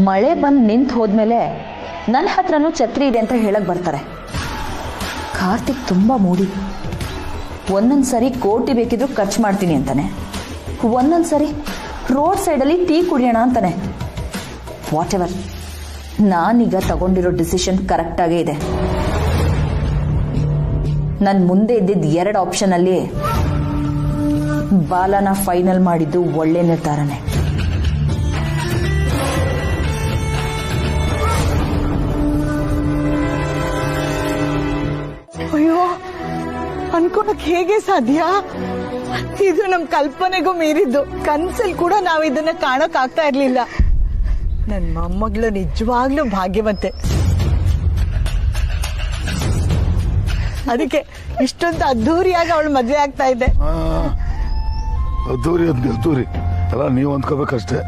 ಮಳೆ ಬಂದು ನಿಂತು ಹೋದ್ಮೇಲೆ ನನ್ನ ಹತ್ರನೂ ಛತ್ರಿ ಇದೆ ಅಂತ ಹೇಳಕ್ ಬರ್ತಾರೆ. ಕಾರ್ತಿಕ್ ತುಂಬಾ ಮೂಡಿ. ಒಂದೊಂದ್ಸರಿ ಕೋಟಿ ಬೇಕಿದ್ರು ಖರ್ಚು ಮಾಡ್ತೀನಿ ಅಂತಾನೆ, ಒಂದೊಂದ್ಸರಿ ರೋಡ್ ಸೈಡಲ್ಲಿ ಟೀ ಕುಡಿಯೋಣ ಅಂತಾನೆ. ವಾಟ್ ಎವರ್, ನಾನೀಗ ತಗೊಂಡಿರೋ ಡಿಸಿಷನ್ ಕರೆಕ್ಟಾಗೇ ಇದೆ. ನನ್ನ ಮುಂದೆ ಇದ್ದಿದ್ದ 2 ಆಪ್ಷನ್ ಅಲ್ಲಿ ಬಾಲನ ಫೈನಲ್ ಮಾಡಿದ್ದು ಒಳ್ಳೆ ನಿರ್ಧಾರನೇ. ಅಯ್ಯೋ, ಅನ್ಕೊಳಕ್ ಹೇಗೆ ಸಾಧ್ಯ? ಇದು ನಮ್ ಕಲ್ಪನೆಗೂ ಮೀರಿದ್ದು. ಕನ್ಸಲ್ಲಿ ಕೂಡ ನಾವ್ ಇದನ್ನ ಕಾಣಕ್ ಆಗ್ತಾ ಇರ್ಲಿಲ್ಲ. ನನ್ ಮೊಮ್ಮಗಳು ನಿಜವಾಗ್ಲೂ ಭಾಗ್ಯವಂತೆ. ಅದಕ್ಕೆ ಇಷ್ಟೊಂದು ಅದ್ದೂರಿಯಾಗಿ ಅವಳು ಮದ್ವೆ ಆಗ್ತಾ ಇದೆ. ಅದ್ದೂರಿ ಅಲ್ಲ, ನೀವ್ ಅಂದ್ಕೋಬೇಕಷ್ಟೇ.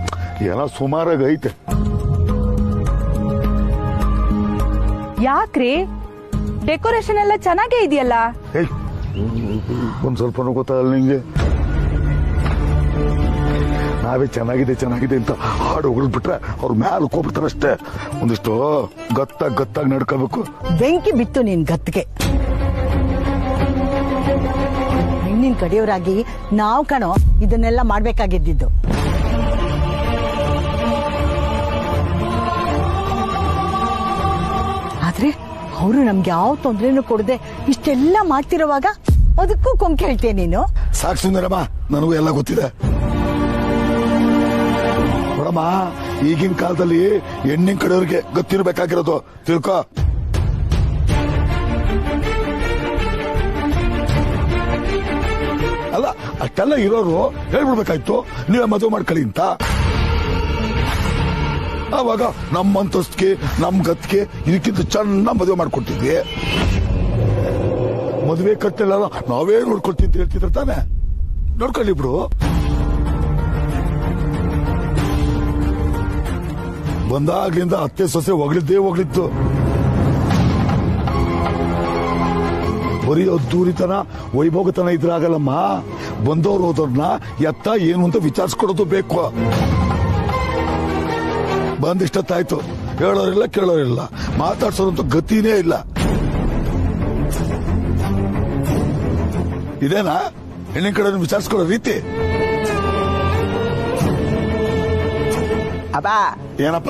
ಏನೋ ಸುಮಾರಾಗಿ ಐತೆ. ಯಾಕ್ರಿ? ಡೆಕೋರೇಷನ್ ಎಲ್ಲ ಚೆನ್ನಾಗೇ ಇದೆಯಲ್ಲ. ಒಂದ್ ಸ್ವಲ್ಪನೂ ಗೊತ್ತಾಗಲ್ಲ ನಿಂಗೆ. ನಾವೇ ಚೆನ್ನಾಗಿದೆ ಅಂತ ಹಾಡು ಹೊಡೆದ್ಬಿಟ್ರೆ ಅವ್ರ ಮ್ಯಾಲ ಹೋಗ್ಬಿಡ್ತಾರೆ ಅಷ್ಟೇ. ಒಂದಿಷ್ಟು ಗತ್ತಾಗಿ ನಡ್ಕೋಬೇಕು. ಬೆಂಕಿ ಬಿತ್ತು ನಿನ್ ಗತ್ತಿಗೆ. ಹೆಣ್ಣಿನ ಕಡೆಯವರಾಗಿ ನಾವ್ ಕಣೋ ಇದನ್ನೆಲ್ಲ ಮಾಡ್ಬೇಕಾಗಿದ್ದು. ಆದ್ರೆ ಅವರು ನಮ್ಗೆ ಯಾವ ತೊಂದ್ರೆನೂ ಕೊಡದೆ ಇಷ್ಟೆಲ್ಲ ಮಾಡ್ತಿರುವಾಗ ಅದಕ್ಕೂ ಕೊಂಕ್ ಹೇಳ್ತೀಯ ನೀನು? ಸಾಕು ಸುಂದರಮ್ಮ, ನನಗೂ ಎಲ್ಲ ಗೊತ್ತಿದೆ. ನೋಡಮ್ಮ, ಈಗಿನ ಕಾಲದಲ್ಲಿ ಹೆಣ್ಣಿನ ಕಡೆಯವ್ರಿಗೆ ಗೊತ್ತಿರ್ಬೇಕಾಗಿರೋದು, ತಿಳ್ಕೊ. ಅಲ್ಲ, ಅಷ್ಟೆಲ್ಲ ಇರೋರು ಹೇಳ್ಬಿಡ್ಬೇಕಾಯ್ತು ನೀವೇ ಮದುವೆ ಮಾಡ್ಕೊಳ್ಳಿ ಅಂತ. ಆವಾಗ ನಮ್ಮ ಅಂತಸ್ತಿಗೆ ನಮ್ ಗತ್ತಿಗೆ ಇದಕ್ಕಿಂತ ಚೆನ್ನಾಗಿ ಮದುವೆ ಮಾಡ್ಕೊಡ್ತಿದ್ವಿ. ಮದುವೆ ಖರ್ಚೆಲ್ಲ ನಾವೇ ನೋಡ್ಕೊಳ್ತೀವಿ ಅಂತ ಹೇಳ್ತಿದ್ರ ತಾನೆ. ನೋಡ್ಕೊಳ್ಳಿ ಬಿಡು. ಬಂದಾಗ್ಲಿಂದ ಅತ್ತೆ ಸೊಸೆ ಹೊಗಳಿದ್ದು. ಬರೀ ಅದ್ದೂರಿತನ ವೈಭೋಗತನ ಇದ್ರಾಗಲ್ಲಮ್ಮ. ಬಂದವ್ರು ಹೋದವ್ರನ್ನ ಎತ್ತ ಏನು ಅಂತ ವಿಚಾರಿಸ್ಕೊಡೋದು ಬೇಕು. ಬಂದಿಷ್ಟತ್ತಾಯ್ತು, ಹೇಳೋರಿಲ್ಲ ಕೇಳೋರಿಲ್ಲ, ಮಾತಾಡ್ಸೋದಂತೂ ಗತಿನೇ ಇಲ್ಲ. ಇದೇನಾ ಹೆಣ್ಣಿನ ಕಡೆ ವಿಚಾರಿಸ್ಕೊಳ್ಳೋ ರೀತಿ? ಅಪ್ಪ, ಏನಪ್ಪ?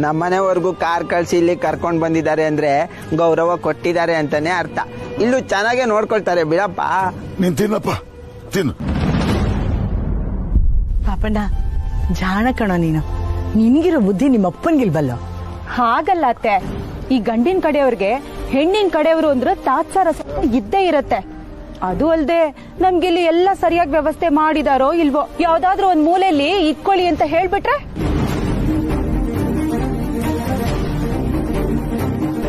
ನಮ್ಮನೆವರೆಗೂ ಕಾರ್ ಕಳ್ಸಿ ಇಲ್ಲಿ ಕರ್ಕೊಂಡ್ ಬಂದಿದ್ದಾರೆ ಅಂದ್ರೆ ಗೌರವ ಕೊಟ್ಟಿದ್ದಾರೆ ಅಂತಾನೆ ಅರ್ಥ. ಇಲ್ಲೂ ಚೆನ್ನಾಗೆ ನೋಡ್ಕೊಳ್ತಾರೆ ಬಿಡಪ್ಪ. ನೀನ್ ತಿನ್ನಪ್ಪ, ತಿನ್ನು. ಪಾಪಣ್ಣ ಜಾಣ ಕಣೋ ನೀನು. ನಿನ್ಗಿರೋ ಬುದ್ಧಿ ನಿಮ್ಮ ಅಪ್ಪನ್ಗಿಲ್ವಲ್ಲೋ. ಹಾಗಲ್ಲ ಅತ್ತೆ, ಈ ಗಂಡಿನ ಕಡೆಯವ್ರಿಗೆ ಹೆಣ್ಣಿನ ಕಡೆಯವರು ಅಂದ್ರೆ ತಾತ್ಸಾರ ಇದ್ದೇ ಇರತ್ತೆ. ಅದು ಅಲ್ದೆ ನಮ್ಗಿಲ್ಲಿ ಎಲ್ಲ ಸರಿಯಾಗಿ ವ್ಯವಸ್ಥೆ ಮಾಡಿದಾರೋ ಇಲ್ವೋ, ಯಾವ್ದಾದ್ರು ಒಂದ್ ಮೂಲೆಯಲ್ಲಿ ಇಟ್ಕೊಳ್ಳಿ ಅಂತ ಹೇಳ್ಬಿಟ್ರೆ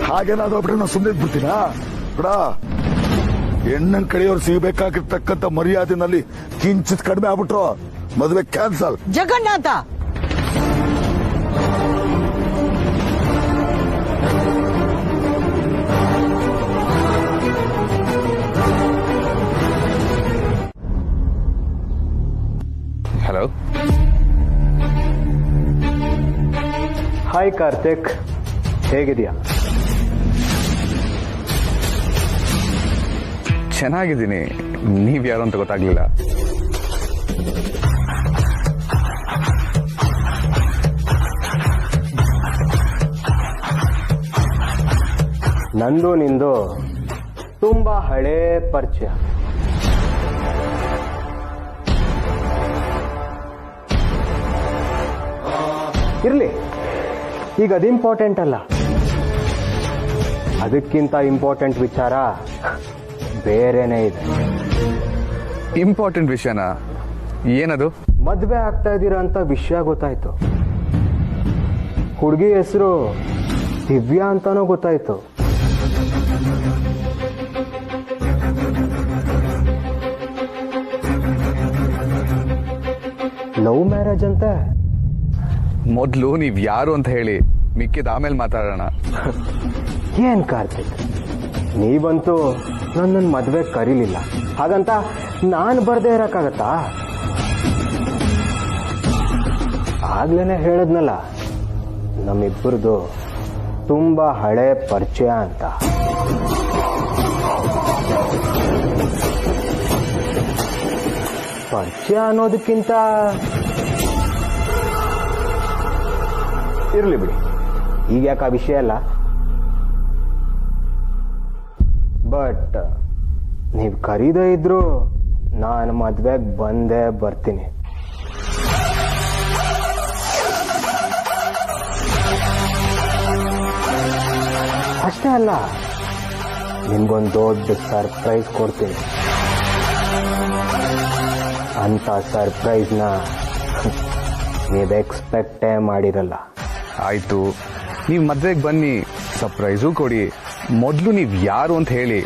ಹಾಗೇನಾದ್ರು ಒಬ್ರೆ ನಾವು ಸುಮ್ಮನೆ ಬಿಡ್ತೀನಾ? ಬಿಡ. ಹೆಣ್ಣನ್ ಕಡೆಯವ್ರು ಸಿಗಬೇಕಾಗಿರ್ತಕ್ಕಂಥ ಮರ್ಯಾದೆನಲ್ಲಿ ಕಿಂಚಿತ್ ಕಡಿಮೆ ಆಗ್ಬಿಟ್ರು, ಮದುವೆ cancel. Jagannatha, hello. Hi Karthik, ಹೇಗಿದೆಯಾ? ಚೆನ್ನಾಗಿದ್ದೀನಿ. ನೀವ್ ಯಾರು ಅಂತ ಗೊತ್ತಾಗ್ಲಿಲ್ಲ. ನಂದು ನಿಂದು ತುಂಬಾ ಹಳೇ ಪರಿಚಯ. ಇರ್ಲಿ, ಈಗ ಅದು ಇಂಪಾರ್ಟೆಂಟ್ ಅಲ್ಲ. ಅದಕ್ಕಿಂತ ಇಂಪಾರ್ಟೆಂಟ್ ವಿಚಾರ ಬೇರೆನೇ ಇದೆ. ಇಂಪಾರ್ಟೆಂಟ್ ವಿಷಯನಾ? ಏನದು? ಮದ್ವೆ ಆಗ್ತಾ ಇದ್ದೀರಾ ಅಂತ ವಿಷಯ ಗೊತ್ತಾಯ್ತು. ಹುಡುಗಿ ಹೆಸರು ದಿವ್ಯಾ ಅಂತಾನೂ ಗೊತ್ತಾಯ್ತು. ಲವ್ ಮ್ಯಾರೇಜ್ ಅಂತೆ. ಮೊದ್ಲು ನೀವ್ ಯಾರು ಅಂತ ಹೇಳಿ, ಮಿಕ್ಕಿದ ಆಮೇಲೆ ಮಾತಾಡೋಣ. ಏನ್ ಕಾರ್ತಿಕ್, ನೀವಂತೂ ನನ್ನ ಮದ್ವೆ ಕರೀಲಿಲ್ಲ, ಹಾಗಂತ ನಾನು ಬರ್ದೇ ಇರಕ್ಕಾಗತ್ತಾ? ಆಗ್ಲೇನೆ ಹೇಳದ್ನಲ್ಲ, ನಮ್ಮಿಬ್ಬರದು ತುಂಬಾ ಹಳೆ ಪರಿಚಯ ಅಂತ. ಪರಿಚಯ ಅನ್ನೋದಕ್ಕಿಂತ ಇರ್ಲಿ ಬಿಡಿ, ಈಗ ಯಾಕೆ ಆ ವಿಷಯ ಅಲ್ಲ. ಬಟ್ ನೀವು ಕರೀದೇ ಇದ್ರು ನಾನು ಮದ್ವೆಗೆ ಬಂದೇ ಬರ್ತೀನಿ. ಅಷ್ಟೇ ಅಲ್ಲ, ನಿಮ್ಗೊಂದು ದೊಡ್ಡ ಸರ್ಪ್ರೈಸ್ ಕೊಡ್ತೀನಿ. ಅಂತ ಸರ್ಪ್ರೈಸ್ನ ನೀವು ಎಕ್ಸ್ಪೆಕ್ಟೇ ಮಾಡಿರಲ್ಲ. ಆಯ್ತು, ನೀವ್ ಮದ್ವೆಗೆ ಬನ್ನಿ, ಸರ್ಪ್ರೈಸು ಕೊಡಿ. ಮೊದ್ಲು ನೀವ್ ಯಾರು ಅಂತ ಹೇಳಿ.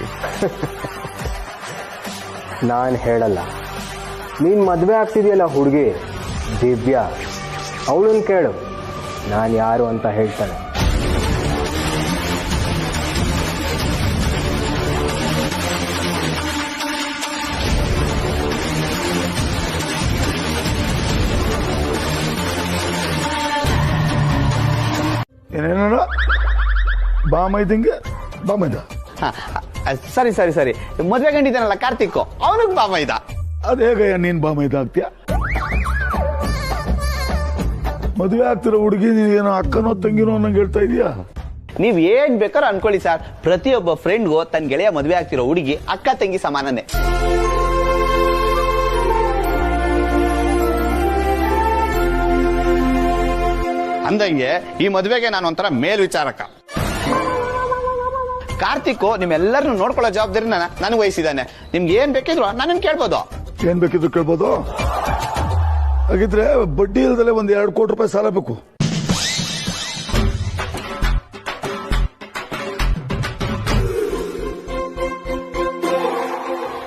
ನಾನು ಹೇಳಲ್ಲ. ನೀನ್ ಮದ್ವೆ ಆಗ್ತಿದೆಯಲ್ಲ ಹುಡುಗಿ ದಿವ್ಯಾ, ಅವಳನ್ನ ಕೇಳು, ನಾನು ಯಾರು ಅಂತ ಹೇಳ್ತಾನೆ. ಏನೇನೋ ಬಾಮೈದಂಗೆ ಬಾಮೈದ. ಸರಿ ಸರಿ ಸರಿ, ಮದ್ವೆ ಗಂಡಿದ್ದಾನಲ್ಲ ಕಾರ್ತಿಕ್, ಅವನಿಗೆ ಬಾಮೈದ. ಅದೇಗಯ್ಯ ನೀನ್ ಬಾಮೈದ ಆಗ್ತೀಯ? ಮದುವೆ ಆಗ್ತಿರೋ ಹುಡುಗಿ ನೀನೇನೋ ಅಕ್ಕನೋ ತಂಗಿನೋ ಅನ್ನಂಗೆ ಹೇಳ್ತಾ ಇದೀಯಾ? ನೀವ್ ಏನ್ ಬೇಕಾದ್ರೂ ಅನ್ಕೊಳ್ಳಿ ಸರ್, ಪ್ರತಿಯೊಬ್ಬ ಫ್ರೆಂಡ್ಗೂ ತನ್ನ ಗೆಳೆಯ ಮದ್ವೆ ಆಗ್ತಿರೋ ಹುಡುಗಿ ಅಕ್ಕ ತಂಗಿ ಸಮಾನನೇ. ಅಂದಂಗೆ ಈ ಮದ್ವೆಗೆ ನಾನು ಒಂಥರ ಮೇಲ್ವಿಚಾರಕ. ಕಾರ್ತಿಕ್ ನಿಮ್ಮೆಲ್ಲರನ್ನು ನೋಡ್ಕೊಳ್ಳೋ ಜವಾಬ್ದಾರಿ ನನಗೆ ವಹಿಸಿದ್ದಾನೆ. ನಿಮ್ಗೆ ಏನ್ ಬೇಕಿದ್ರು ನನ್ನನ್ನು ಕೇಳ್ಬೋದು. ಏನ್ ಬೇಕಿದ್ರು ಕೇಳ್ಬೋದು. ಹಾಗಿದ್ರೆ ಬಡ್ಡಿ ಇಲ್ದಲೆ ಒಂದ್ 2 ಕೋಟಿ ರೂಪಾಯಿ ಸಾಲ ಬೇಕು.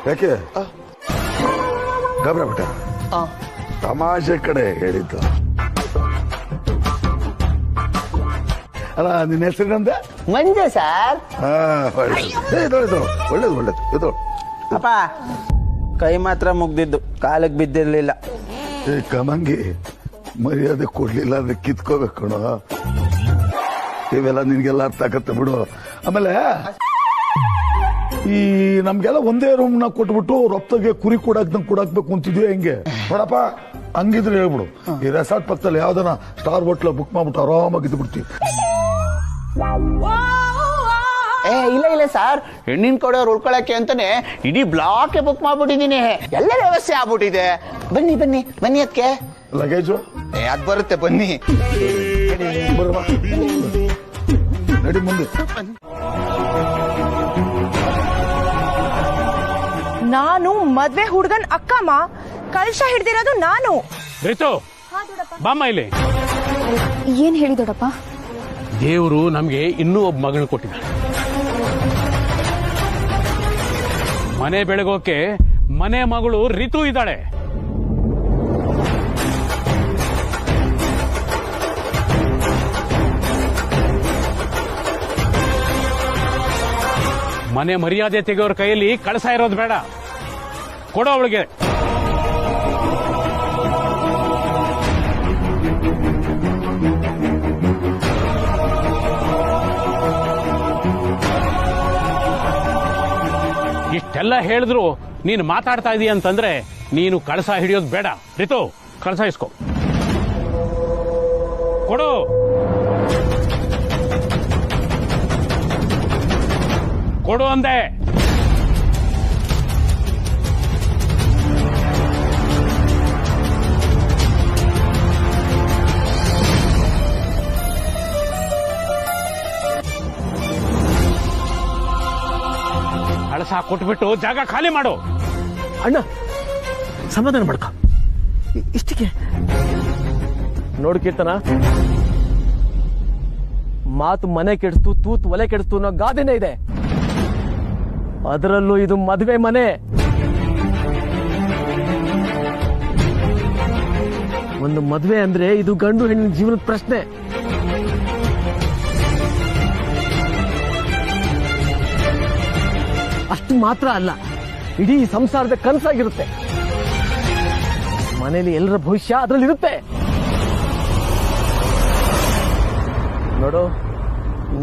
ಯಾಕೆ ಗಾಬರಿ ಬಿಟ್ಟ? ತಮಾಷೆ ಕಡೆ ಹೇಳಿದ್ದು. ಅಲ್ಲ, ನಿನ್ನ ಹೆಸರಿನಂದೆ? ಮಂಜೆ ಸರ್. ಒಳ್ಳೇದು ಇದು. ಅಪ್ಪ ಕೈ ಮಾತ್ರ ಮುಗ್ದಿದ್ದು, ಕಾಲಕ್ಕೆ ಬಿದ್ದಿರ್ಲಿಲ್ಲ. ಕಮಂಗಿ ಮರ್ಯಾದೆ ಕೊಡ್ಲಿಲ್ಲ ಅಂದ್ರೆ ಕಿತ್ಕೋಬೇಕು ಕಣೋ. ಇವೆಲ್ಲ ನಿನ್ಗೆಲ್ಲ ಅರ್ಥ ಆಗತ್ತೆ ಬಿಡು. ಆಮೇಲೆ ಈ ನಮ್ಗೆಲ್ಲ ಒಂದೇ ರೂಮ್ ನ ಕೊಟ್ಬಿಟ್ಟು ರೊತ್ತಗೆ ಕುರಿ ಕೂಡಾಕ್ಬೇಕು ಅಂತಿದ್ವಿ. ಹೆಂಗೆ ನೋಡಪ್ಪ, ಹಂಗಿದ್ರೆ ಹೇಳ್ಬಿಡು. ಈ ರೆಸಾರ್ಟ್ ಪಕ್ಕದಲ್ಲಿ ಯಾವ್ದನ ಸ್ಟಾರ್ ಹೋಟ್ಲ ಬುಕ್ ಮಾಡ್ಬಿಟ್ಟು ಆರಾಮಾಗಿ ಇದ್ದು ಬಿಡ್ತೀವಿ. ಇಲ್ಲ ಸರ್, ಹೆಣ್ಣಿನ ಕಡೆಯವ್ರು ಉಳ್ಕೊಳಕ್ಕೆ ಅಂತಾನೆ ಇಡೀ ಬ್ಲಾಕ್ ಬುಕ್ ಮಾಡ್ಬಿಟ್ಟಿದೀನಿ. ಎಲ್ಲ ವ್ಯವಸ್ಥೆ ಆಗ್ಬಿಟ್ಟಿದೆ. ಬನ್ನಿ ಅದಕ್ಕೆ. ಲಗೇಜು ಅದ್ ಬರುತ್ತೆ, ಬನ್ನಿ. ನಡಿ ಮುಂದೆ. ನಾನು ಮದ್ವೆ ಹುಡ್ಗನ್ ಅಕ್ಕಮ್ಮ, ಕಳಶ ಹಿಡ್ದಿರೋದು ನಾನು. ರಿತು, ಬಾಮ್ಮ ಇಲ್ಲಿ. ಏನ್ ಹೇಳಿ ದೊಡ್ಡಪ್ಪ? ದೇವರು ನಮ್ಗೆ ಇನ್ನೂ ಒಬ್ಬ ಮಗನ ಕೊಟ್ಟಿದ್ದಾನೆ. ಮನೆ ಬೆಳಗೋಕೆ ಮನೆ ಮಗಳು ರಿತು ಇದ್ದಾಳೆ. ಮನೆ ಮರ್ಯಾದೆ ತೆಗೆಯೋರ್ ಕೈಯಲ್ಲಿ ಕಳಸ ಇರೋದು ಬೇಡ. ಕೊಡೋ ಅವಳಿಗೆ. ಇಷ್ಟೆಲ್ಲ ಹೇಳಿದ್ರು ನೀನು ಮಾತಾಡ್ತಾ ಇದೀಯ ಅಂತಂದ್ರೆ ನೀನು ಕಳಸ ಹಿಡಿಯೋದು ಬೇಡ. ರಿತು, ಕಳಸ ಇಸ್ಕೋ, ಕೊಡು. ಕೊಡು ಅಂದೆ. ಕಳಸ ಕೊಟ್ಬಿಟ್ಟು ಜಾಗ ಖಾಲಿ ಮಾಡು. ಅಣ್ಣ, ಸಮಾಧಾನ ಮಾಡ್ಕ. ಇಷ್ಟಕ್ಕೆ ನೋಡು ಕೀರ್ತನ, ಮಾತು ಮನೆ ಕೆಡಿಸ್ತು, ತೂತು ಒಲೆ ಕೆಡಿಸ್ತು ಅನ್ನೋ ಗಾದೆನೇ ಇದೆ. ಅದರಲ್ಲೂ ಇದು ಮದುವೆ ಮನೆ. ಒಂದು ಮದುವೆ ಅಂದ್ರೆ ಇದು ಗಂಡು ಹೆಣ್ಣಿನ ಜೀವನದ ಪ್ರಶ್ನೆ. ಅಷ್ಟು ಮಾತ್ರ ಅಲ್ಲ, ಇಡೀ ಸಂಸಾರದ ಕನಸಾಗಿರುತ್ತೆ. ಮನೆಯಲ್ಲಿ ಎಲ್ಲರ ಭವಿಷ್ಯ ಅದರಲ್ಲಿರುತ್ತೆ. ನೋಡು,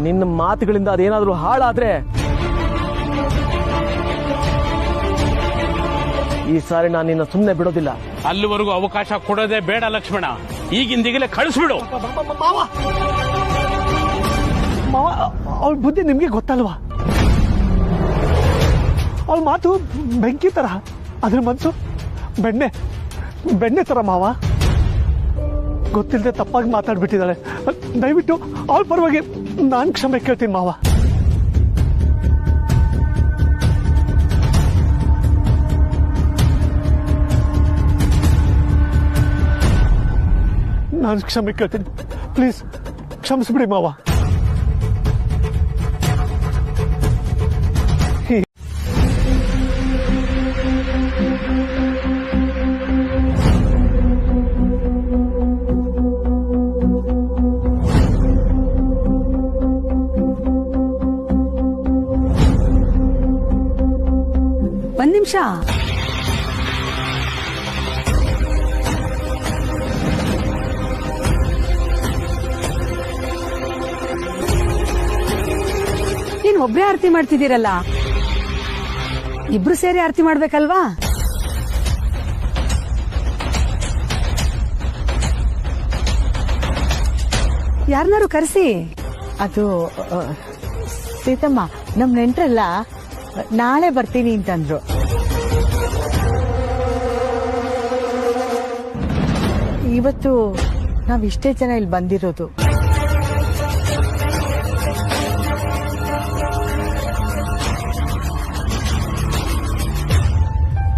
ನಿನ್ನ ಮಾತುಗಳಿಂದ ಅದೇನಾದ್ರೂ ಹಾಳಾದ್ರೆ ಈ ಸಾರಿ ನಾನು ನಿನ್ನ ಸುಮ್ಮನೆ ಬಿಡೋದಿಲ್ಲ. ಅಲ್ಲಿವರೆಗೂ ಅವಕಾಶ ಕೊಡೋದೇ ಬೇಡ ಲಕ್ಷ್ಮಣ. ಈಗಿಂದೀಗಲೇ ಕಳಿಸ್ಬಿಡು. ಅವಳ ಬುದ್ಧಿ ನಿಮ್ಗೆ ಗೊತ್ತಲ್ವಾ? ಅವಳ ಮಾತು ಬೆಂಕಿ ತರ, ಅದ್ರ ಮನ್ಸು ಬೆಣ್ಣೆ ತರ ಮಾವ. ಗೊತ್ತಿಲ್ಲದೆ ತಪ್ಪಾಗಿ ಮಾತಾಡ್ಬಿಟ್ಟಿದ್ದಾಳೆ. ದಯವಿಟ್ಟು ಅವಳ ಪರವಾಗಿ ನಾನು ಕ್ಷಮೆ ಕೇಳ್ತೀನಿ ಮಾವ. ನಾನು ಕ್ಷಮೆ ಕೇಳ್ತೀನಿ. ಪ್ಲೀಸ್ ಕ್ಷಮಿಸ್ಬಿಡಿ ಮಾವ. ಒಂದ್ ನಿಮಿಷ. ನೀನ್ ಒಬ್ರೇ ಆರತಿ ಮಾಡ್ತಿದ್ದೀರಲ್ಲ, ಇಬ್ರು ಸೇರಿ ಆರತಿ ಮಾಡ್ಬೇಕಲ್ವಾ? ಯಾರನ್ನಾರು ಕರೆಸಿ. ಅದು ಸೀತಮ್ಮ, ನಮ್ ನೆಂಟ್ರಲ್ಲ ನಾಳೆ ಬರ್ತೀನಿ ಅಂತಂದ್ರು. ಇವತ್ತು ನಾವಿಷ್ಟೇ ಜನ ಇಲ್ಲಿ ಬಂದಿರೋದು.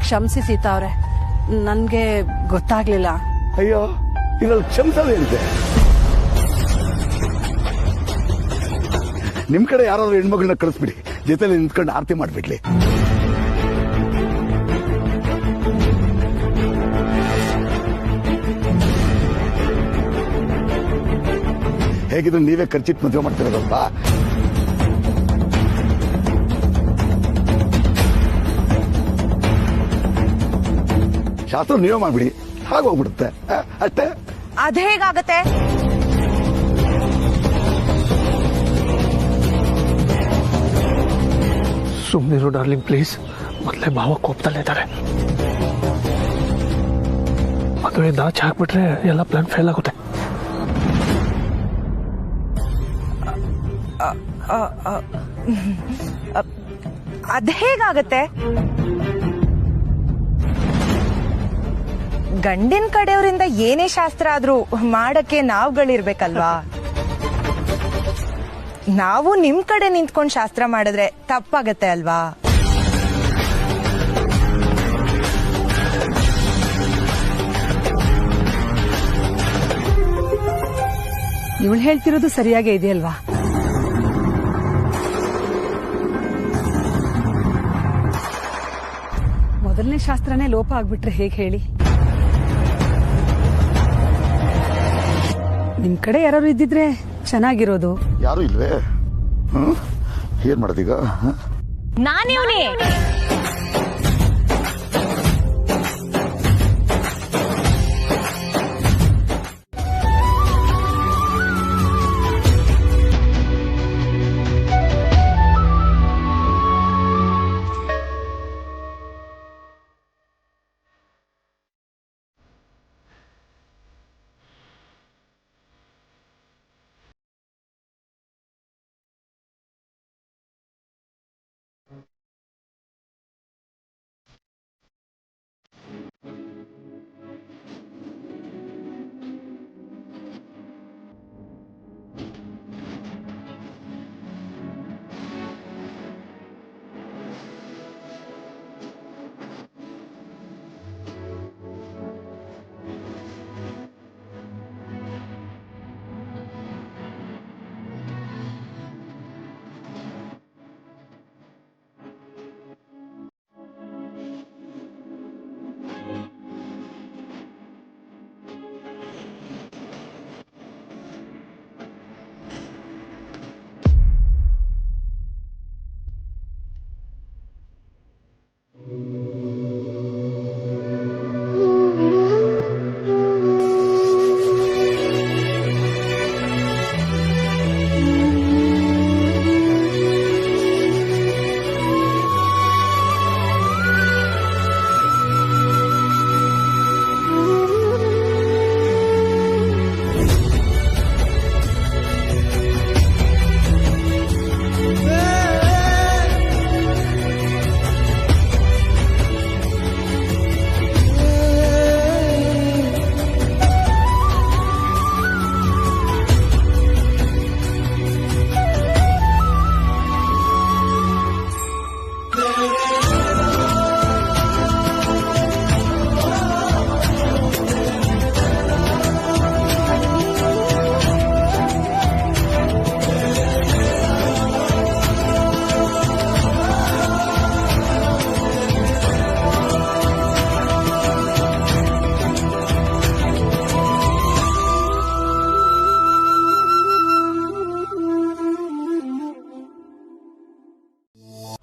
ಕ್ಷಮಿಸಿ ಸೀತಾ ಅವ್ರೆ, ನನ್ಗೆ ಗೊತ್ತಾಗ್ಲಿಲ್ಲ. ಅಯ್ಯೋ, ಇದ್ರಲ್ಲಿ ಕ್ಷಮಿಸೋದೇನಿದೆ? ನಿಮ್ ಕಡೆ ಯಾರಾದ್ರೂ ಹೆಣ್ಮಗಳನ್ನ ಕಳಿಸ್ಬಿಡಿ, ಜೊತೆಲಿ ನಿಂತ್ಕೊಂಡು ಆರತಿ ಮಾಡ್ಬಿಡ್ಲಿ. ಹೇಗಿದ್ರೆ ನೀವೇ ಖರ್ಚಿಟ್ಟು ಮದುವೆ ಮಾಡ್ತಿರೋದಲ್ವಾ. ಶಾಸ್ತ್ರ ನೀವೇ ಮಾಡ್ಬಿಡಿ, ಹಾಗೋಗ್ಬಿಡುತ್ತೆ ಅಷ್ಟೇ. ಅದ್ ಹೇಗಾಗತ್ತೆ? ಸುಮ್ಮನಿರು ಡಾರ್ಲಿಂಗ್ ಪ್ಲೀಸ್. ಮೊದಲೇ ಭಾವ ಕೋಪದಲ್ಲಿದ್ದಾರೆ. ಮದುವೆ ನಾಚೆ ಹಾಕ್ಬಿಟ್ರೆ ಎಲ್ಲ ಪ್ಲಾನ್ ಫೇಲ್ ಆಗುತ್ತೆ. ಅದ್ ಹೇಗಾಗತ್ತೆ? ಗಂಡಿನ ಕಡೆಯವರಿಂದ ಏನೇ ಶಾಸ್ತ್ರ ಆದ್ರೂ ಮಾಡಕ್ಕೆ ನಾವುಗಳಿರ್ಬೇಕಲ್ವಾ? ನಾವು ನಿಮ್ ಕಡೆ ನಿಂತ್ಕೊಂಡು ಶಾಸ್ತ್ರ ಮಾಡಿದ್ರೆ ತಪ್ಪಾಗತ್ತೆ ಅಲ್ವಾ? ಇವಳು ಹೇಳ್ತಿರೋದು ಸರಿಯಾಗೇ ಇದೆಯಲ್ವಾ? ಮೊದಲನೇ ಶಾಸ್ತ್ರನೇ ಲೋಪ ಆಗ್ಬಿಟ್ರೆ ಹೇಗೆ ಹೇಳಿ? ನಿಮ್ ಕಡೆ ಯಾರು ಇದ್ದಿದ್ರೆ ಚೆನ್ನಾಗಿರೋದು. ಯಾರು ಇಲ್ವೇ? ಏನ್ ಮಾಡೋದೀಗ? ನಾನಿವ್ನಿ.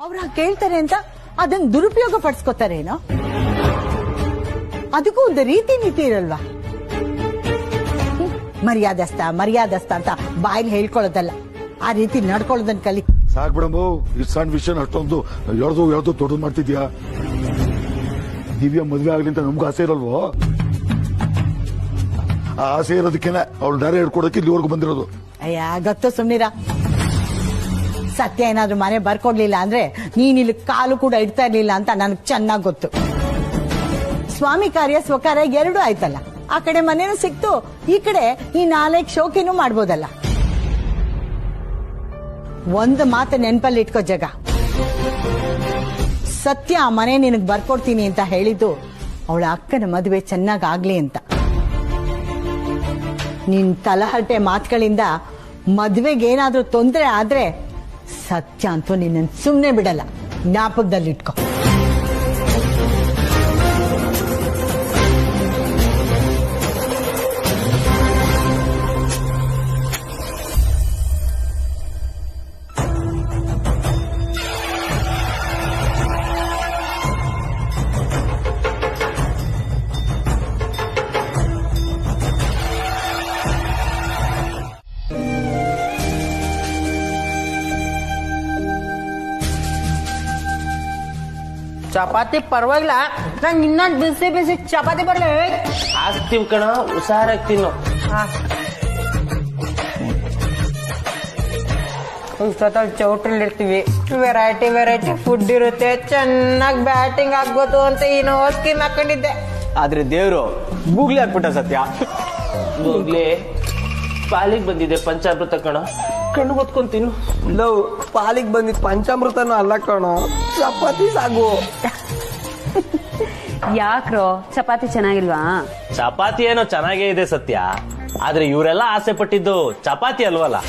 ಅವ್ರ ಕೇಳ್ತಾರೆ ಅಂತ ಅದನ್ನ ದುರುಪಯೋಗ ಪಡಿಸ್ಕೊತಾರೇನೋ? ಅದಕ್ಕೂ ಒಂದು ರೀತಿ ನೀತಿ ಇರಲ್ವಾ? ಮರ್ಯಾದಸ್ತ ಅಂತ ಬಾಯಲ್ಲಿ ಹೇಳ್ಕೊಳ್ಳೋದಲ್ಲ, ಆ ರೀತಿ ನಡ್ಕೊಳ್ಳೋದನ್ನ ಕಲಿ. ಸಾಕ್ ಬಿಡಂಬು, ಇಷ್ಟು ಸಣ್ಣ ವಿಷಯ ಅಷ್ಟೊಂದು ಯಾವ್ದು ದೊಡ್ಡದು ಮಾಡ್ತಿದ್ಯಾ? ದಿವ್ಯ ಮದ್ವೆ ಆಗ್ಲಿ ಅಂತ ನಮ್ಗೂ ಆಸೆ ಇರಲ್ವೋ? ಆ ಆಸೆ ಇರೋದಕ್ಕೇನೆ ಅವ್ಳು ದಾರಿ ಹಿಡ್ಕೊಡಕ್ಕೆ ಇಲ್ಲಿವರೆಗೂ ಬಂದಿರೋದು. ಅಯ್ಯ ಗೊತ್ತು, ಸುಮ್ನಿರ. ಸತ್ಯ ಏನಾದ್ರೂ ಮನೆ ಬರ್ಕೊಡ್ಲಿಲ್ಲ ಅಂದ್ರೆ ನೀನ್ ಇಲ್ಲಿ ಕಾಲು ಕೂಡ ಇಡ್ತಾ ಇರ್ಲಿಲ್ಲ ಅಂತ ನನಗ್ ಚೆನ್ನಾಗ್ ಗೊತ್ತು. ಸ್ವಾಮಿ ಕಾರ್ಯ ಸ್ವಕಾರ್ಯ ಎರಡೂ ಆಯ್ತಲ್ಲ. ಆ ಕಡೆ ಮನೇನು ಸಿಕ್ತು, ಈ ಕಡೆ ಈ 4 ಶೋಕಿನೂ ಮಾಡ್ಬೋದಲ್ಲ. ಒಂದು ಮಾತು ನೆನ್ಪಲ್ಲಿ ಇಟ್ಕೋ ಜಗ, ಸತ್ಯ ಆ ಮನೆ ನಿನಗ್ ಬರ್ಕೊಡ್ತೀನಿ ಅಂತ ಹೇಳಿದ್ದು ಅವಳ ಅಕ್ಕನ ಮದುವೆ ಚೆನ್ನಾಗಾಗ್ಲಿ ಅಂತ. ನಿನ್ ತಲಹರಟೆ ಮಾತುಗಳಿಂದ ಮದ್ವೆಗೆ ಏನಾದ್ರೂ ತೊಂದರೆ ಆದ್ರೆ ಸತ್ಯ ಅಂತೂ ನಿನ್ನ ಸುಮ್ನೆ ಬಿಡಲ್ಲ, ಜ್ಞಾಪಕದಲ್ಲಿಟ್ಕೋ. ಚಪಾತಿ ಪರವಾಗಿಲ್ಲ ನಂಗೆ ಇನ್ನೊಂದು ಬಿಸಿ ಬಿಸಿ ಚಪಾತಿ ಬರ್ಲಿ. ಆಗ್ತೀವಿ ಕಣ, ಹುಷಾರಾಗಿ ತಿನ್ನು. ಇಷ್ಟೊತ್ತಲ್ಲಿ ಚೌಟ್ರಲ್ಲಿ ಇರ್ತೀವಿ, ವೆರೈಟಿ ಫುಡ್ ಇರುತ್ತೆ, ಚೆನ್ನಾಗಿ ಬ್ಯಾಟಿಂಗ್ ಆಗ್ಬೋದು ಅಂತ ಏನೋ ಸ್ಕೀಮ್ ಹಾಕೊಂಡಿದ್ದೆ. ಆದ್ರೆ ದೇವ್ರು ಗೂಗ್ಲಿ ಹಾಕ್ಬಿಟ್ಟ ಸತ್ಯ. ಗೂಗ್ಲಿ ಪಾಲಿಗೆ ಬಂದಿದೆ ಪಂಚಾಮೃತ ಕಣ, ಕಣ್ಣು ಹೊತ್ಕೊಂತೀನಿ. ಲವ್ ಪಾಲಿಗೆ ಬಂದಿದ್ ಪಂಚಾಮೃತನೂ ಅಲ್ಲ ಕಣೋ, ಚಪಾತಿ ಸಾಗು. ಯಾಕ್ರೋ ಚಪಾತಿ ಚೆನ್ನಾಗಿಲ್ವಾ? ಚಪಾತಿ ಏನೋ ಚೆನ್ನಾಗೇ ಇದೆ ಸತ್ಯ, ಆದ್ರೆ ಇವರೆಲ್ಲ ಆಸೆ ಪಟ್ಟಿದ್ದು ಚಪಾತಿ ಅಲ್ವಲ್ಲ.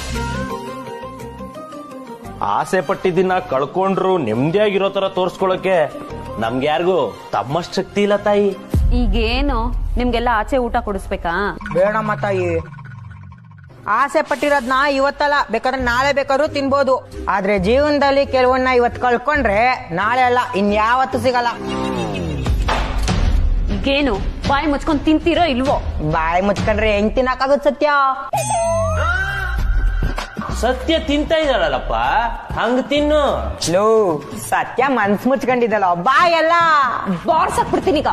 ಆಸೆ ಪಟ್ಟಿದ್ದನ್ನ ಕಳ್ಕೊಂಡ್ರು ನೆಮ್ಮದಿಯಾಗಿರೋ ತರ ತೋರ್ಸ್ಕೊಳಕ್ಕೆ ನಮ್ಗೆ ಯಾರಿಗೂ ತಮ್ಮಷ್ಟು ಶಕ್ತಿ ಇಲ್ಲ ತಾಯಿ. ಈಗೇನು ನಿಮ್ಗೆಲ್ಲ ಆಚೆ ಊಟ ಕೊಡಿಸ್ಬೇಕಾ? ಬೇಡಮ್ಮ ತಾಯಿ, ಆಸೆ ಪಟ್ಟಿರೋದ್ನ ಇವತ್ತಲ್ಲ ಬೇಕಾದ್ರೆ ನಾಳೆ ಬೇಕಾದ್ರೂ ತಿನ್ಬೋದು. ಆದ್ರೆ ಜೀವನದಲ್ಲಿ ಕೆಲವನ್ನ ಇವತ್ತು ಕಳ್ಕೊಂಡ್ರೆ ನಾಳೆ ಅಲ್ಲ ಇನ್ಯಾವತ್ತೂ ಸಿಗಲ್ಲ. ಈಗೇನು ಬಾಯಿ ಮುಚ್ಕೊಂಡ್ ತಿಂತೀರೋ ಇಲ್ವೋ? ಬಾಯಿ ಮುಚ್ಕೊಂಡ್ರೆ ಹೆಂಗ್ ತಿನ್ನಕ್ಕಾಗುತ್ತೆ ಸತ್ಯ? ಸತ್ಯ ತಿಂತಾ ಇದ್ದಾಳಲ್ಲಪ್ಪ, ಹಂಗ ತಿನ್ನು. ಲೋ ಸತ್ಯ ಮನ್ಸ್ ಮುಚ್ಕೊಂಡಿದ್ದಲ್ಲ, ಬಾಯಲ್ಲ ಬಾರ್ಸಾಕ್ಬಿಡ್ತೀನಿ ಈಗ.